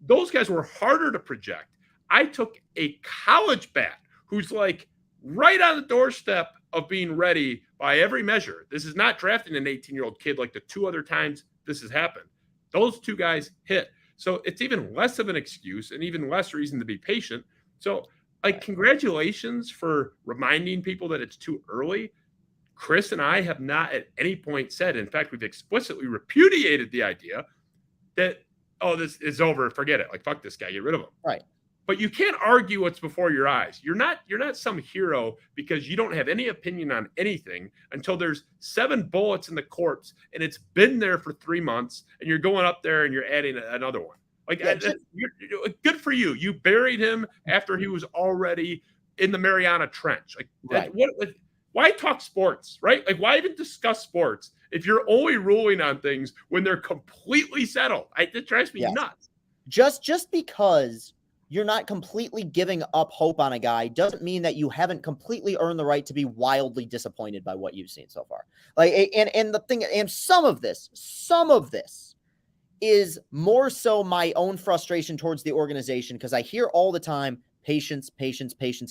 those guys were harder to project. I took a college bat who's like right on the doorstep of being ready by every measure. This is not drafting an 18-year-old kid like the 2 other times this has happened. Those 2 guys hit. So it's even less of an excuse and even less reason to be patient. So like, congratulations for reminding people that it's too early. Chris and I have not at any point said, in fact, we've explicitly repudiated the idea that, oh, this is over. Forget it. Like, fuck this guy. Get rid of him. Right. But you can't argue what's before your eyes. You're not some hero because you don't have any opinion on anything until there's 7 bullets in the corpse and it's been there for 3 months and you're going up there and you're adding another one. Like, good for you. You buried him after he was already in the Mariana Trench. Like, right. Why talk sports, right? Like, why even discuss sports if you're only ruling on things when they're completely settled? It drives me nuts. Just because you're not completely giving up hope on a guy doesn't mean that you haven't completely earned the right to be wildly disappointed by what you've seen so far. Like, and the thing, and some of this is more so my own frustration towards the organization, because I hear all the time, patience,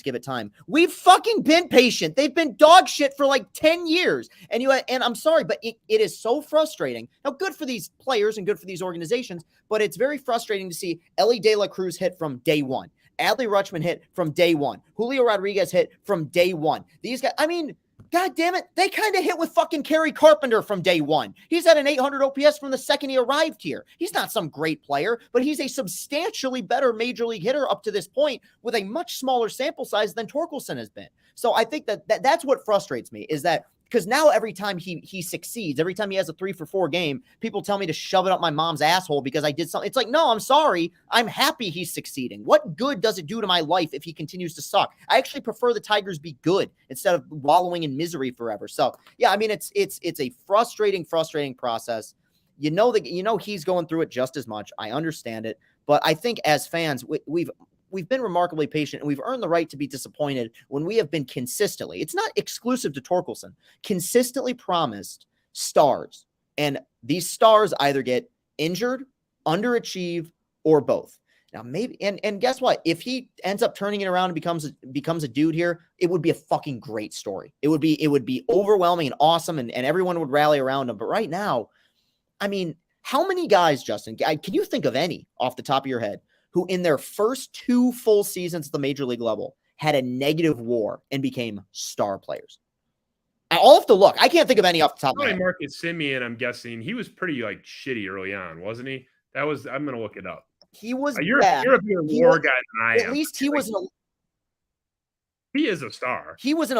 give it time. We've fucking been patient. They've been dog shit for like 10 years. And I'm sorry, but it is so frustrating. Now, good for these players and good for these organizations, but it's very frustrating to see Ellie De La Cruz hit from day one. Adley Rutschman hit from day one. Julio Rodriguez hit from day one. These guys, I mean, God damn it, they kind of hit with fucking Kerry Carpenter from day one. He's at an 800 OPS from the second he arrived here. He's not some great player, but he's a substantially better major league hitter up to this point with a much smaller sample size than Torkelson has been. So I think that's what frustrates me, is that because now every time he succeeds, every time he has a 3-for-4 game, people tell me to shove it up my mom's asshole because I did something. It's like, no, I'm sorry. I'm happy he's succeeding. What good does it do to my life if he continues to suck? I actually prefer the Tigers be good instead of wallowing in misery forever. So yeah, I mean, it's a frustrating process. He's going through it just as much. I understand it, but I think as fans, we've been remarkably patient, and we've earned the right to be disappointed when we have been consistently, it's not exclusive to Torkelson, consistently promised stars. And these stars either get injured, underachieve, or both. Now, maybe, and guess what? If he ends up turning it around and becomes a dude here, it would be a fucking great story. It would be overwhelming and awesome, and everyone would rally around him. But right now, I mean, how many guys, Justin, can you think of any off the top of your head who in their first 2 full seasons at the major league level had a negative WAR and became star players? I'll have to look. I can't think of any off the top of my head. Marcus Semien, I'm guessing he was pretty like shitty early on, wasn't he? I'm going to look it up. He was you're a bigger WAR guy than I am. At least he was he is a star. He was an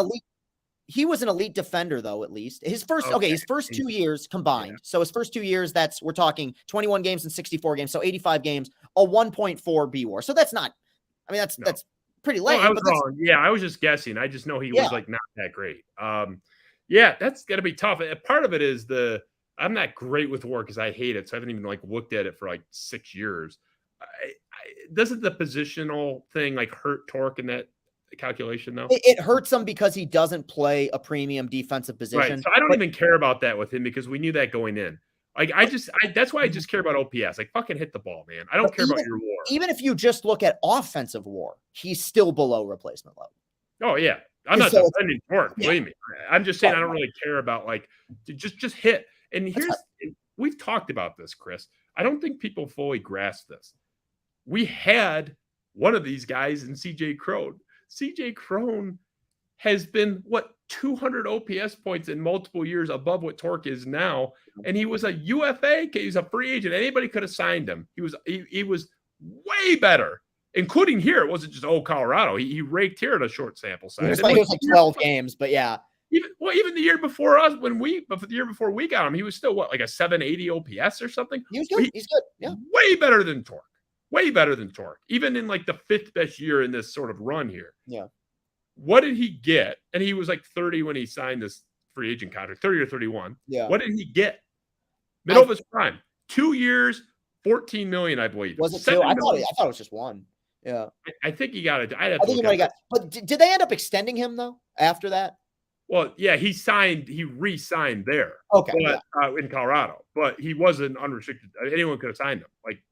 elite defender, though, at least. His first 2 years combined. Yeah. So his first 2 years, we're talking 21 games and 64 games. So 85 games, a 1.4 BWAR. So that's not, I mean, that's pretty lame. I was wrong. Yeah, I was just guessing. I just know he was like not that great. Yeah, that's got to be tough. Part of it is I'm not great with WAR because I hate it. So I haven't even like looked at it for like 6 years. Doesn't the positional thing like hurt Torque in that calculation though? It hurts him because he doesn't play a premium defensive position. Right. So I don't even care about that with him because we knew that going in. Like that's why I just care about OPS. Like fucking hit the ball, man. I don't care about your WAR. Even if you just look at offensive WAR, he's still below replacement level. Oh yeah. I'm not defending Torque, believe me. I'm just saying I don't really care about like just hit. And we've talked about this, Chris. I don't think people fully grasp this. We had one of these guys in CJ Cron. CJ Cron has been 200 OPS points in multiple years above what Torque is now, and he was a UFA. He's a free agent. Anybody could have signed him. He was way better, including here. It wasn't just Colorado. He raked here at a short sample size. It was like 12 games, but yeah. Even the year before us, the year before we got him, he was still like a 780 OPS or something. He was good. He's good. Yeah, way better than Torque. Way better than Torque. Even in like the 5th best year in this sort of run here. Yeah. What did he get? And he was like 30 when he signed this free agent contract, 30 or 31. Yeah. What did he get? Middle of his prime. 2 years, 14 million, I believe. Was it 2? I thought it was just 1. Yeah. I think he got it. I think he might have got. But did they end up extending him though after that? Well, yeah, he re-signed there. Okay. But, in Colorado, but he wasn't unrestricted. Anyone could have signed him. Like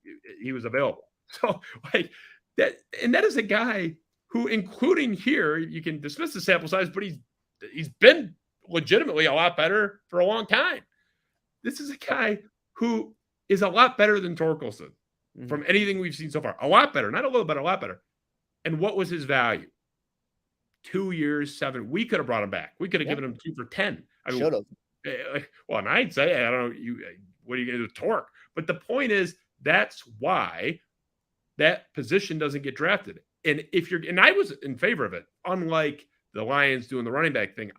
he was available. So like that, and that is a guy who, including here, you can dismiss the sample size, but he's been legitimately a lot better for a long time. This is a guy who is a lot better than Torkelson from anything we've seen so far. A lot better, not a little bit, a lot better. And what was his value? 2 years, 7. We could have brought him back. We could have given him 2 for 10. I mean, should have. Well, and I'd say, I don't know, what are you going to do with Torque? But the point is, that's why that position doesn't get drafted. And I was in favor of it. Unlike the Lions doing the running back thing,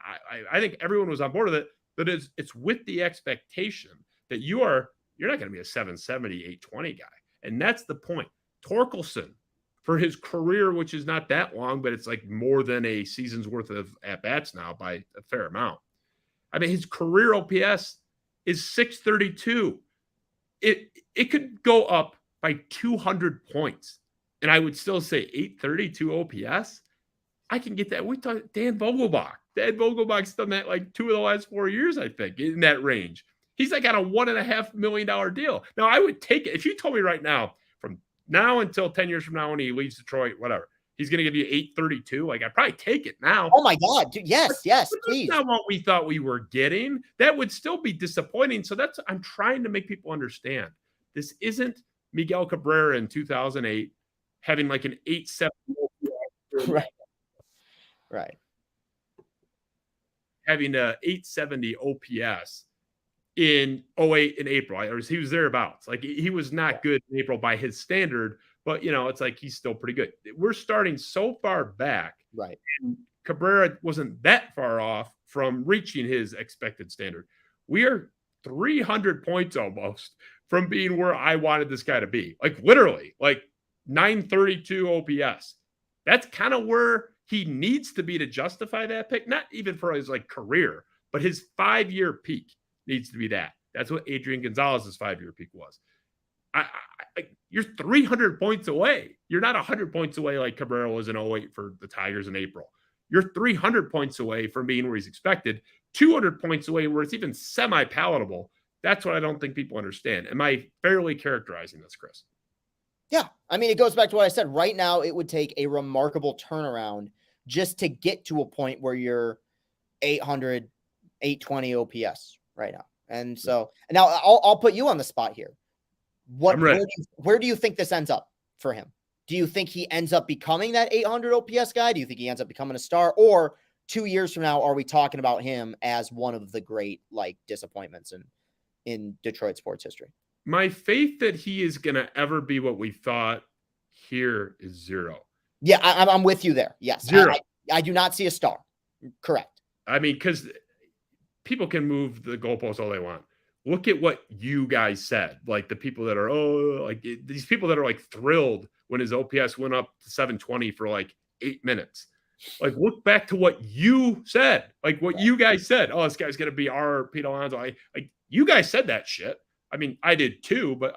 I think everyone was on board with it. But it's with the expectation that you're not going to be a 770, 820 guy. And that's the point. Torkelson, for his career, which is not that long, but it's like more than a season's worth of at-bats now by a fair amount. I mean, his career OPS is 632. It could go up by 200 points, and I would still say 832 OPS. I can get that. We talked Dan Vogelbach. Dan Vogelbach's done that like 2 of the last 4 years, I think, in that range. He's like on a $1.5 million deal. Now, I would take it. If you told me right now, from now until 10 years from now when he leaves Detroit, whatever, he's going to give you 832. Like, I'd probably take it now. Oh, my God. Dude, yes, please. That's not what we thought we were getting. That would still be disappointing. So I'm trying to make people understand. This isn't Miguel Cabrera in 2008 having like an 870. Right. Having a 870 OPS in 08 in April. He was thereabouts. Like, he was not good in April by his standard, but it's like he's still pretty good. We're starting so far back. Right. And Cabrera wasn't that far off from reaching his expected standard. We are 300 points almost from being where I wanted this guy to be. Like, literally, like 932 OPS. That's kind of where he needs to be to justify that pick. Not even for his like career, but his 5-year peak needs to be that. That's what Adrian Gonzalez's 5-year peak was. You're 300 points away. You're not 100 points away like Cabrera was in 08 for the Tigers in April. You're 300 points away from being where he's expected, 200 points away where it's even semi-palatable. That's what I don't think people understand. Am I fairly characterizing this, Chris? Yeah. I mean, it goes back to what I said. Right now, it would take a remarkable turnaround just to get to a point where you're 800, 820 OPS right now. And so now I'll put you on the spot here. Where do you think this ends up for him? Do you think he ends up becoming that 800 OPS guy? Do you think he ends up becoming a star? Or 2 years from now, are we talking about him as one of the great disappointments in Detroit sports history? My faith that he is going to ever be what we thought here is zero. Yeah, I'm with you there. Yes. Zero. I do not see a star. Correct. I mean, because people can move the goalposts all they want. Look at what you guys said. Like the people that are, these people that are thrilled when his OPS went up to 720 for 8 minutes. Look back to what you said. What you guys said. Oh, this guy's going to be our Pete Alonso. You guys said that shit. I mean, I did too, but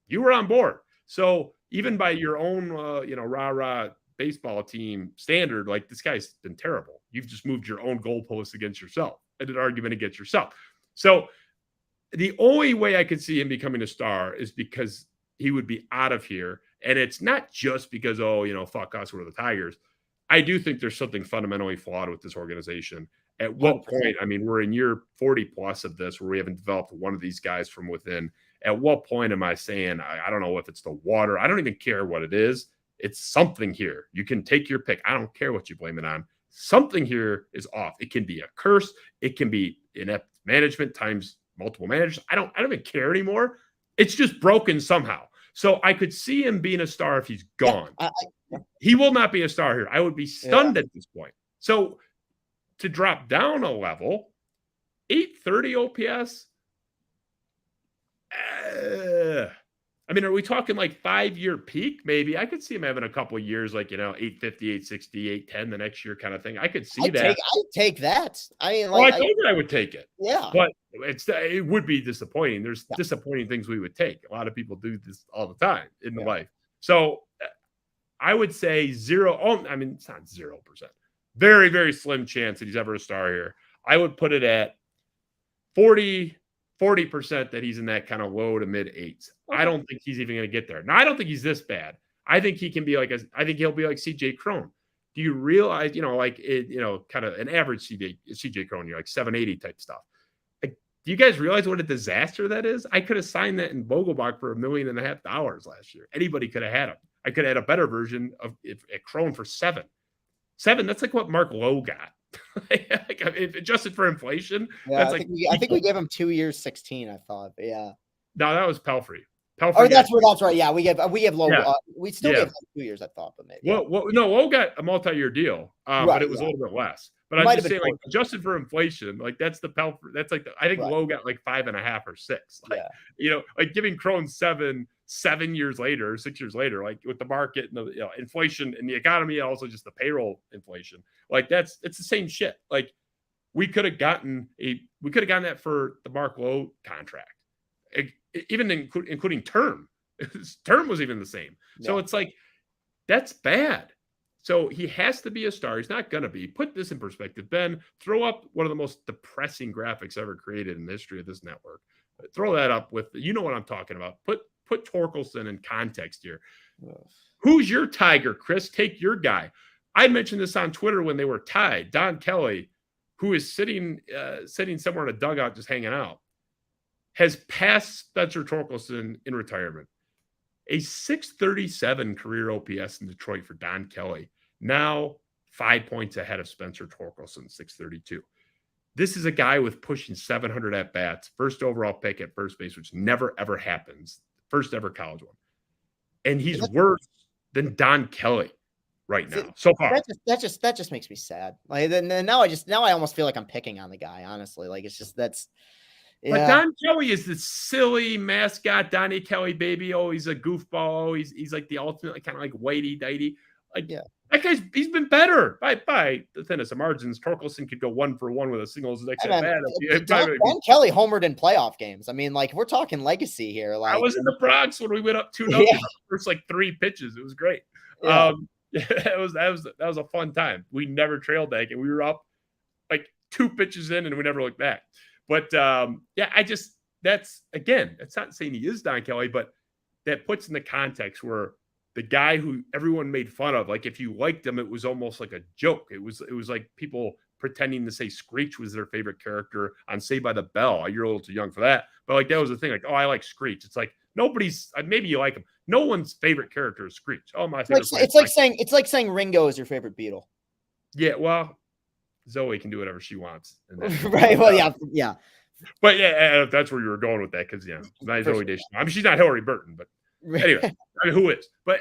you were on board. So even by your own, rah-rah baseball team standard, this guy's been terrible. You've just moved your own goalposts against yourself and an argument against yourself. So the only way I could see him becoming a star is because he would be out of here. And it's not just because, fuck us, we're the Tigers. I do think there's something fundamentally flawed with this organization. At what point, I mean, we're in year 40 plus of this where we haven't developed one of these guys from within. At what point am I saying, I don't know if it's the water. I don't even care what it is. It's something here. You can take your pick. I don't care what you blame it on. Something here is off. It can be a curse. It can be inept management times multiple managers. I don't even care anymore. It's just broken somehow. So I could see him being a star if he's gone. He will not be a star here. I would be stunned at this point. So to drop down a level, 830 OPS. I mean, are we talking 5-year peak? Maybe I could see him having a couple of years, 850, 860, 810 the next year kind of thing. I could see that. I'd take that. I mean, I told you I would take it. Yeah, but it would be disappointing. There's disappointing things we would take. A lot of people do this all the time in life. So I would say zero. I mean, it's not 0%. Very, very slim chance that he's ever a star here. I would put it at 40% that he's in that kind of low to mid 8s. Okay. I don't think he's even going to get there. Now, I don't think he's this bad. I think he can be I think he'll be like CJ Cron. Do you realize, kind of an average CJ Cron, 780 type stuff. Do you guys realize what a disaster that is? I could have signed that in Vogelbach for $1.5 million last year. Anybody could have had him. I could have had a better version of at Cron for 7. That's what Mark Lowe got. If adjusted for inflation, that's I think we gave him 2 years, 16. I thought, but yeah. No, that was Pelfrey. That's right. Yeah, we gave Lowe. Yeah. We still gave him 2 years. I thought, but maybe. No, Lowe got a multi-year deal, but it was a little bit less. But I'm just saying, adjusted for inflation, that's the Pelfrey. That's I think Lowe got 5.5 or 6. Giving Cron 7 years later, 6 years later, with the market and the inflation and the economy, and also just the payroll inflation, it's the same shit. We could have gotten that for the Mark Lowe contract, even including term. Term was even the same. So it's that's bad. So he has to be a star. He's not going to be. Put this in perspective, Ben. Throw up one of the most depressing graphics ever created in the history of this network. Throw that up with, what I'm talking about. Put Torkelson in context here. Who's your Tiger, Chris? Take your guy. I mentioned this on Twitter when they were tied. Don Kelly, who is sitting somewhere in a dugout just hanging out, has passed Spencer Torkelson in retirement. A 637 career OPS in Detroit for Don Kelly. Now 5 points ahead of Spencer Torkelson, 632. This is a guy with pushing 700 at-bats, first overall pick at first base, which never, ever happens. First ever college one. And he's worse than Don Kelly right now. So far. That just makes me sad. Now I almost feel like I'm picking on the guy, honestly. Yeah. But Don Kelly is this silly mascot, Donnie Kelly baby. Oh, he's a goofball. He's the ultimate kind of whitey-dighty. That guy's he's been better by the thinnest of margins. Torkelson could go 1-for-1 with a singles next at bat. Don Kelly homered in playoff games. I mean, like we're talking legacy here. Like I was in the Bronx when we went up 2-0 Yeah. first like 3 pitches. It was great. Yeah. That was a fun time. We never trailed that game. We were up like 2 pitches in and we never looked back. But that's not saying he is Don Kelly, but that puts in the context where the guy who everyone made fun of, like if you liked him, it was almost like a joke. It was like people pretending to say Screech was their favorite character on Saved by the Bell. You're a little too young for that, but like that was the thing. Like, oh, I like Screech. It's like nobody's. Maybe you like him. No one's favorite character is Screech. Oh, my favorite. It's like saying Ringo is your favorite Beatle. Yeah, well, Zoe can do whatever she wants. Right. Well, yeah. But yeah, that's where you were going with that because not Zoe Deschanel. I mean, she's not Hillary Burton, but anyway, who is? But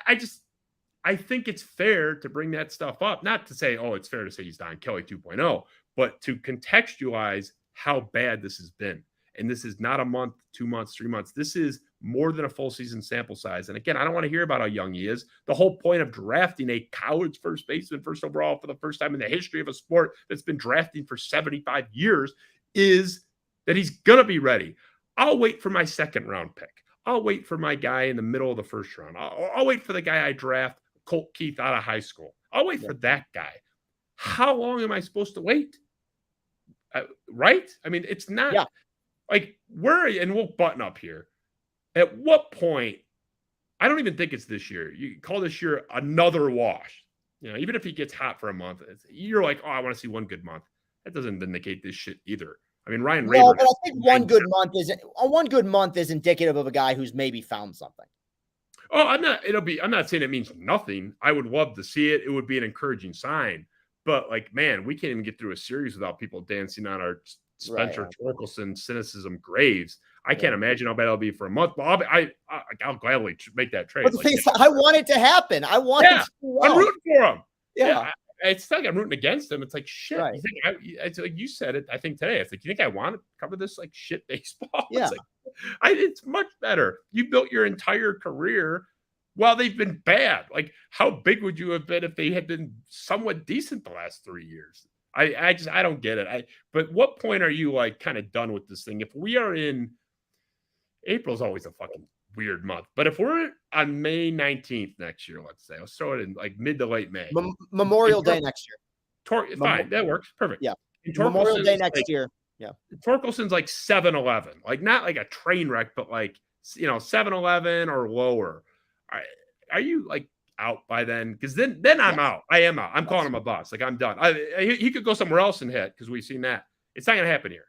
I think it's fair to bring that stuff up. Not to say, oh, it's fair to say he's Don Kelly 2.0, but to contextualize how bad this has been. And this is not a month, 2 months, 3 months. This is more than a full season sample size. And again, I don't want to hear about how young he is. The whole point of drafting a college first baseman first overall for the first time in the history of a sport that's been drafting for 75 years is that he's going to be ready. I'll wait for my second round pick. I'll wait for my guy in the middle of the first round. I'll wait for the guy I draft, Colt Keith, out of high school. I'll wait for that guy. How long am I supposed to wait? Right? I mean, it's not like and we'll button up here. At what point, I don't even think it's this year. You call this year another wash. Even if he gets hot for a month, you're like, oh, I want to see one good month. That doesn't vindicate this shit either. I mean, Ryan Rayburn. No, but I think one good month is indicative of a guy who's maybe found something. Oh, I'm not saying it means nothing. I would love to see it. It would be an encouraging sign. But like, man, we can't even get through a series without people dancing on our Spencer Torkelson cynicism graves. I can't imagine how bad it'll be for a month. But I'll gladly make that trade. But I want it to happen. I'm rooting for him. Yeah. It's not like I'm rooting against him. It's like shit. Right. It's like you said it. I think today. It's like, you think I want to cover this like shit baseball? Yeah. It's much better. You built your entire career while they've been bad. Like, how big would you have been if they had been somewhat decent the last 3 years? I don't get it. But what point are you like kind of done with this thing? If we are in April's always a fucking weird month, but if we're on May 19th next year, let's say, let's throw it in like mid to late May, Memorial Day next year. Fine, that works perfect. Yeah, Memorial Day next year. Yeah, Torkelson's like 7-11, like not like a train wreck, but like 7-11 or lower. Are you like out by then? Because then I'm out. I am out. I'm calling him a bust. Like, I'm done. He could go somewhere else and hit because we've seen that. It's not gonna happen here.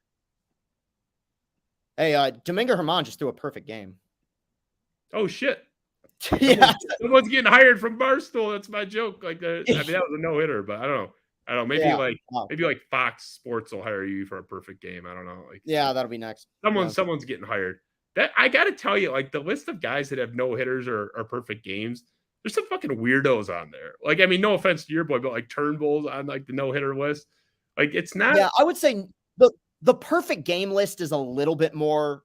Hey, Domingo Germán just threw a perfect game. Oh shit! Yeah, someone's getting hired from Barstool. That's my joke. Like, I mean, that was a no hitter, but I don't know. Maybe like Fox Sports will hire you for a perfect game. I don't know. Like, that'll be next. Someone's getting hired. That I got to tell you, like the list of guys that have no hitters or perfect games. There's some fucking weirdos on there. Like, I mean, no offense to your boy, but like Turnbull's on like the no hitter list. Like, it's not. Yeah, I would say the perfect game list is a little bit more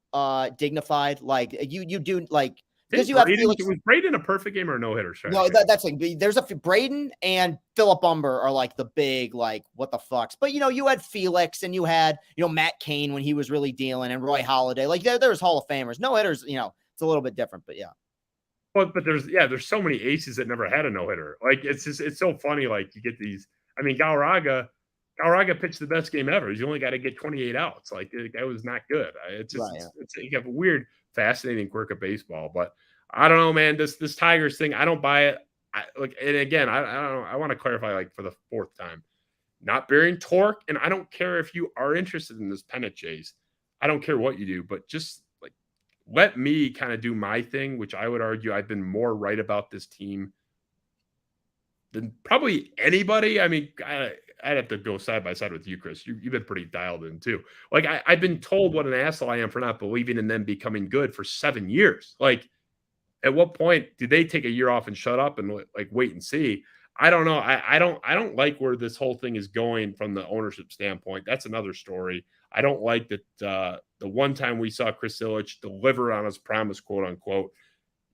dignified. Like you do like. Because you have Felix. Was Braden a perfect game or a no-hitter? No, that's like there's Braden and Philip Umber are like the big like what the fucks. But you had Felix and you had Matt Cain when he was really dealing and Roy Halladay. Like there's Hall of Famers. No hitters. It's a little bit different, but yeah. But there's so many aces that never had a no-hitter. Like it's so funny. Like you get these. I mean, Galarraga pitched the best game ever. He's only got to get 28 outs. Like that was not good. It's just you have a weird, fascinating quirk of baseball. But I don't know, man. This Tigers thing, I don't buy it. And again, I don't know. I want to clarify, like for the fourth time, not bearing torque, and I don't care if you are interested in this pennant chase. I don't care what you do, but just like let me kind of do my thing, which I would argue I've been more right about this team than probably anybody. I mean, I'd have to go side by side with you, Chris. You've been pretty dialed in too. Like I've been told what an asshole I am for not believing in them becoming good for 7 years. Like, at what point do they take a year off and shut up and like wait and see? I don't know. I don't like where this whole thing is going from the ownership standpoint. That's another story. I don't like that the one time we saw Chris Ilitch deliver on his promise, quote unquote,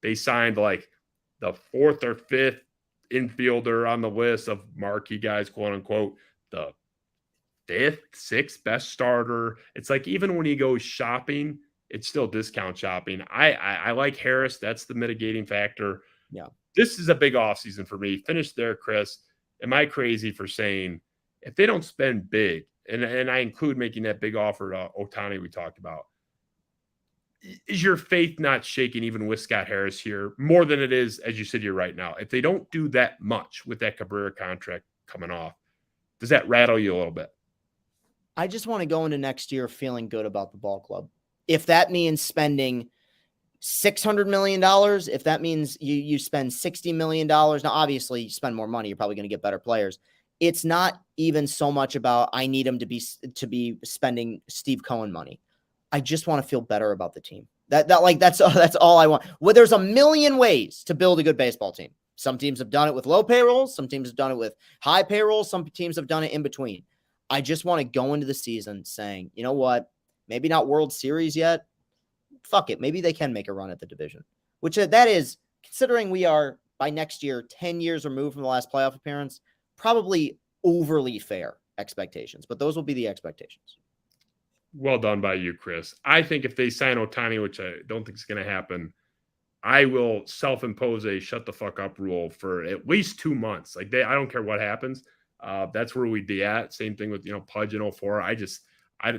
they signed like the 4th or 5th infielder on the list of marquee guys, quote unquote, the 5th, 6th best starter. It's like even when he goes shopping, it's still discount shopping. I like Harris. That's the mitigating factor. Yeah. This is a big offseason for me. Finish there, Chris. Am I crazy for saying if they don't spend big, and I include making that big offer to Ohtani we talked about, is your faith not shaking even with Scott Harris here more than it is, as you sit here right now? If they don't do that much with that Cabrera contract coming off, does that rattle you a little bit? I just want to go into next year feeling good about the ball club. If that means spending $600 million, if that means you spend $60 million, now obviously you spend more money, you're probably going to get better players. It's not even so much about I need him to be spending Steve Cohen money. I just want to feel better about the team. That's all I want. Well, there's a million ways to build a good baseball team. Some teams have done it with low payrolls. Some teams have done it with high payrolls. Some teams have done it in between. I just want to go into the season saying, you know what? Maybe not World Series yet. Fuck it. Maybe they can make a run at the division, which that is, considering we are by next year 10 years removed from the last playoff appearance, probably overly fair expectations, but those will be the expectations. Well done by you, Chris. I think if they sign Ohtani, which I don't think is going to happen, I will self-impose a shut the fuck up rule for at least 2 months. Like I don't care what happens. That's where we'd be at. Same thing with, Pudge in 04.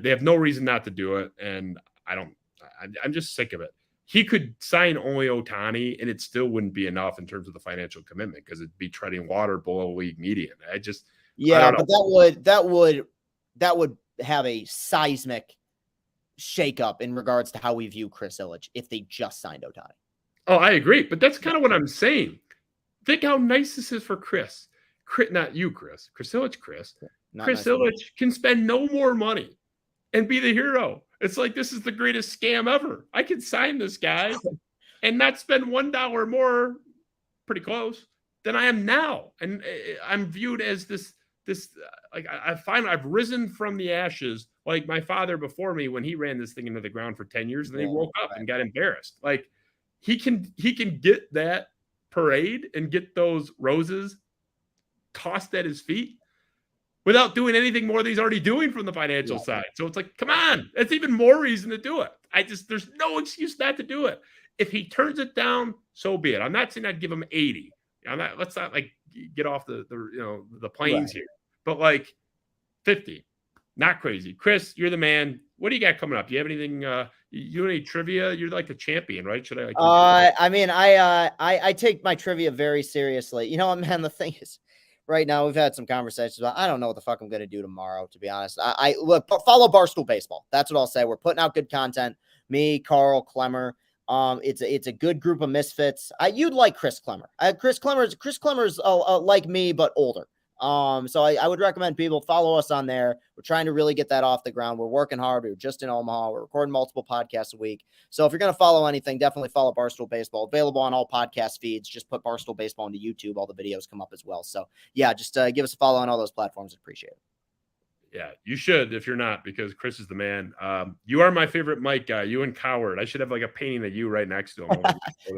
They have no reason not to do it. And I'm just sick of it. He could sign only Ohtani and it still wouldn't be enough in terms of the financial commitment because it'd be treading water below league median. But that would have a seismic shakeup in regards to how we view Chris Ilitch if they just signed Ohtani. Oh, I agree. But that's kind of what I'm saying. Think how nice this is for Chris. Not you, Chris. Chris Ilitch, Chris. Chris Ilitch can spend no more money and be the hero. It's like this is the greatest scam ever. I can sign this guy and not spend $1 more, pretty close, than I am now. And I'm viewed as this like I've risen from the ashes like my father before me when he ran this thing into the ground for 10 years and then he woke up and got embarrassed. Like he can get that parade and get those roses tossed at his feet without doing anything more than he's already doing from the financial side. So it's like, come on, that's even more reason to do it. There's no excuse not to do it. If he turns it down, so be it. I'm not saying I'd give him 80. Let's not like get off the planes here, but like 50, not crazy. Chris, you're the man. What do you got coming up? Do you have anything? You any trivia? You're like the champion, right? Should I? I take my trivia very seriously. Man, the thing is, right now we've had some conversations about. I don't know what the fuck I'm going to do tomorrow. To be honest, I look follow Barstool Baseball. That's what I'll say. We're putting out good content. Me, Carl, Clemmer. It's a good group of misfits. You'd like Chris Clemmer. Chris Clemmer's like me but older. So I would recommend people follow us on there. We're trying to really get that off the ground. We're working hard. We were just in Omaha. We're recording multiple podcasts a week. So if you're going to follow anything, definitely follow Barstool Baseball. Available on all podcast feeds. Just put Barstool Baseball into YouTube. All the videos come up as well. So yeah, just give us a follow on all those platforms. Appreciate it. Yeah, you should if you're not, because Chris is the man. You are my favorite Mike guy. You and Coward. I should have like a painting of you right next to him.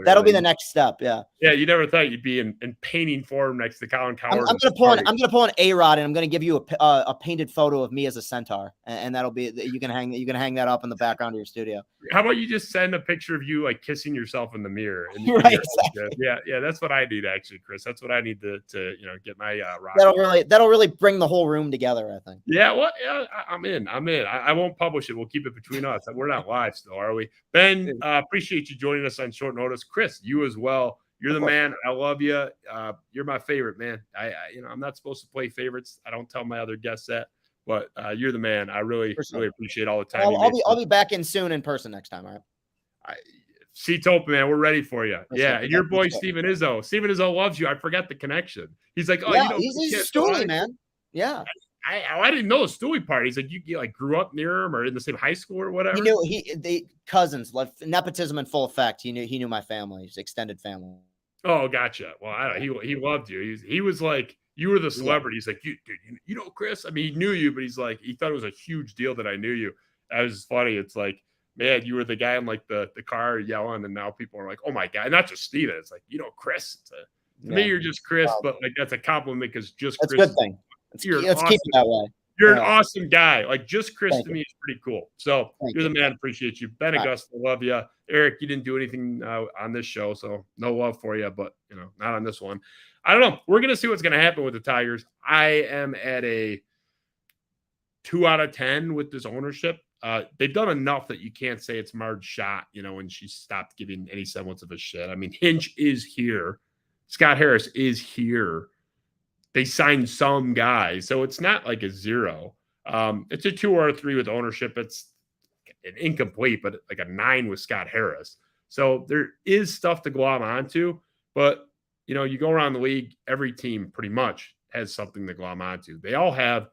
That'll be the next step. Yeah. Yeah, you never thought you'd be in painting form next to Colin Coward. I'm gonna pull an A-Rod and I'm gonna give you a painted photo of me as a centaur, and that'll be you can hang that up in the background of your studio. How about you just send a picture of you like kissing yourself in the mirror? Right, exactly. Yeah, that's what I need actually, Chris. That's what I need to get my rock. That'll really bring the whole room together, I think. Yeah, well, yeah, I'm in. I won't publish it. We'll keep it between us. We're not live still, are we? Ben, appreciate you joining us on short notice. Chris, you as well. You're the man. I love you. You're my favorite, man. I'm not supposed to play favorites. I don't tell my other guests that, but you're the man. I really appreciate all the time. I'll be back in soon in person next time. All right. See Tope, man. We're ready for you. Yeah, and your boy Steven Izzo. Steven Izzo loves you. I forgot the connection. He's like, he's a Stewie, man. Yeah. I didn't know the Stewie part. He's like, you like grew up near him or in the same high school or whatever. They cousins, like nepotism in full effect. He knew my family, his extended family. Oh, gotcha. Well, he loved you. He was like, you were the celebrity. He's like, you know, Chris. I mean, he knew you, but he's like, he thought it was a huge deal that I knew you. That was funny. It's like, man, you were the guy in like the car yelling, and now people are like, oh my God, not just Steven. It's like, Chris. To me, you're just Chris, but like that's a compliment because just that's Chris. a good thing. Let's keep it that way. You're an awesome guy. Like just Chris Thank to you. me is pretty cool. So you're the man. Appreciate you. Ben Augusta, love you. Eric, you didn't do anything on this show, so no love for you, but not on this one. I don't know. We're gonna see what's gonna happen with the Tigers. I am at a 2 out of 10 with this ownership. They've done enough that you can't say it's Marge's shot, when she stopped giving any semblance of a shit. I mean, Hinch is here. Scott Harris is here. They signed some guys, so it's not like a 0. It's a 2 or a 3 with ownership. It's an incomplete, but like a 9 with Scott Harris. So there is stuff to glom onto, but you go around the league, every team pretty much has something to glom onto. They all have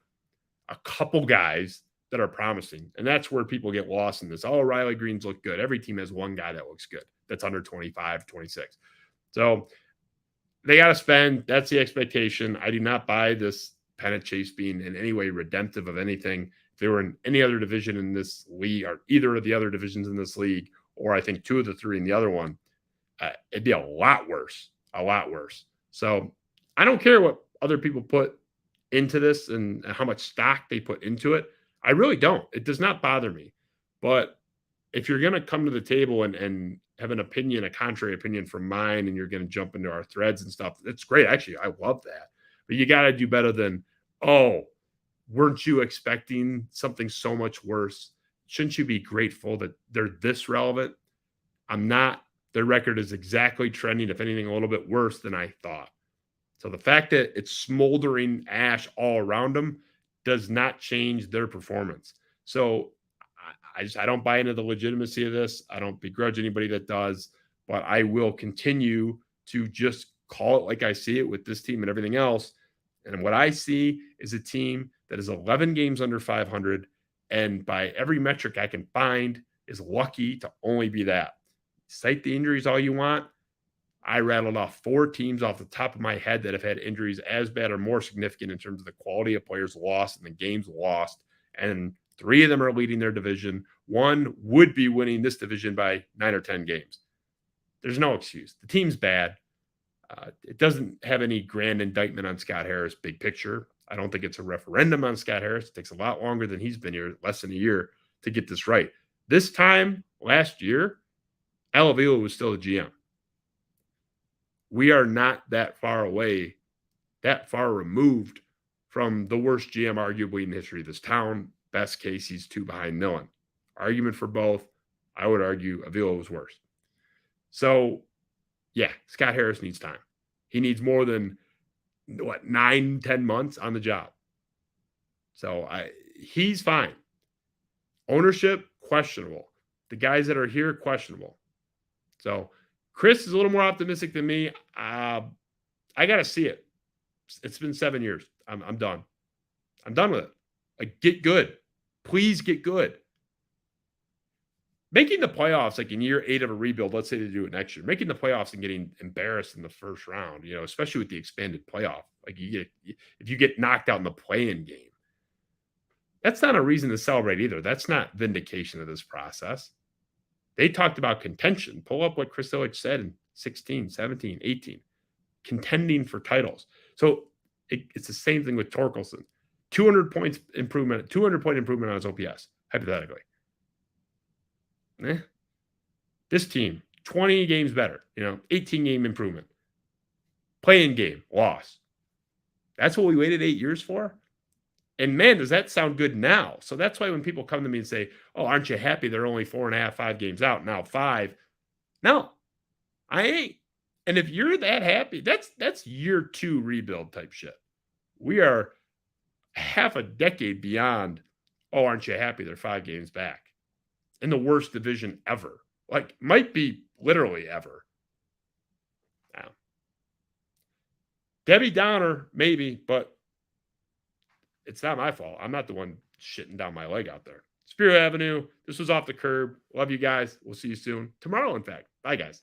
a couple guys that are promising, and that's where people get lost in this. Oh, Riley Greens look good. Every team has one guy that looks good that's under 25, 26. So they got to spend. That's the expectation. I do not buy this pennant chase being in any way redemptive of anything. If they were in any other division in this league, or either of the other divisions in this league, or I think 2 of the 3 in the other one, it'd be a lot worse. A lot worse. So I don't care what other people put into this and how much stock they put into it. I really don't. It does not bother me. But if you're going to come to the table and have an opinion, a contrary opinion from mine, and you're going to jump into our threads and stuff, that's great. Actually, I love that. But you got to do better than, oh, weren't you expecting something so much worse? Shouldn't you be grateful that they're this relevant? I'm not. Their record is exactly trending, if anything, a little bit worse than I thought. So the fact that it's smoldering ash all around them does not change their performance. So I don't buy into the legitimacy of this. I don't begrudge anybody that does, but I will continue to just call it like I see it with this team and everything else. And what I see is a team that is 11 games under 500, and by every metric I can find is lucky to only be that. Cite the injuries all you want. I rattled off 4 teams off the top of my head that have had injuries as bad or more significant in terms of the quality of players lost and the games lost. And 3 of them are leading their division. 1 would be winning this division by 9 or 10 games. There's no excuse. The team's bad. It doesn't have any grand indictment on Scott Harris, big picture. I don't think it's a referendum on Scott Harris. It takes a lot longer than he's been here, less than a year, to get this right. This time last year, Al Avila was still the GM. We are not that far away, that far removed from the worst GM arguably in the history of this town. Best case, he's 2 behind Millen. Argument for both. I would argue Avila was worse. So, yeah, Scott Harris needs time. He needs more than, 9, 10 months on the job. So he's fine. Ownership, questionable. The guys that are here, questionable. So Chris is a little more optimistic than me. I got to see it. It's been 7 years. I'm done. I'm done with it. Like, get good. Please get good. Making the playoffs, like in year 8 of a rebuild, let's say they do it next year, making the playoffs and getting embarrassed in the first round, especially with the expanded playoff. Like if you get knocked out in the play-in game, that's not a reason to celebrate either. That's not vindication of this process. They talked about contention. Pull up what Chris Illich said in 16, 17, 18. Contending for titles. So it's the same thing with Torkelson. 200-point improvement on his OPS, hypothetically. This team, 20 games better, 18-game improvement. Play-in game, loss. That's what we waited 8 years for? And man, does that sound good now? So that's why when people come to me and say, oh, aren't you happy they're only 4.5, 5 games out, now 5? No, I ain't. And if you're that happy, that's year 2 rebuild type shit. We are half a decade beyond, oh, aren't you happy they're 5 games back? In the worst division ever. Like, might be literally ever. Now, Debbie Downer, maybe, but it's not my fault. I'm not the one shitting down my leg out there. Spiro Avenue, this was Off the Curb. Love you guys. We'll see you soon. Tomorrow, in fact. Bye, guys.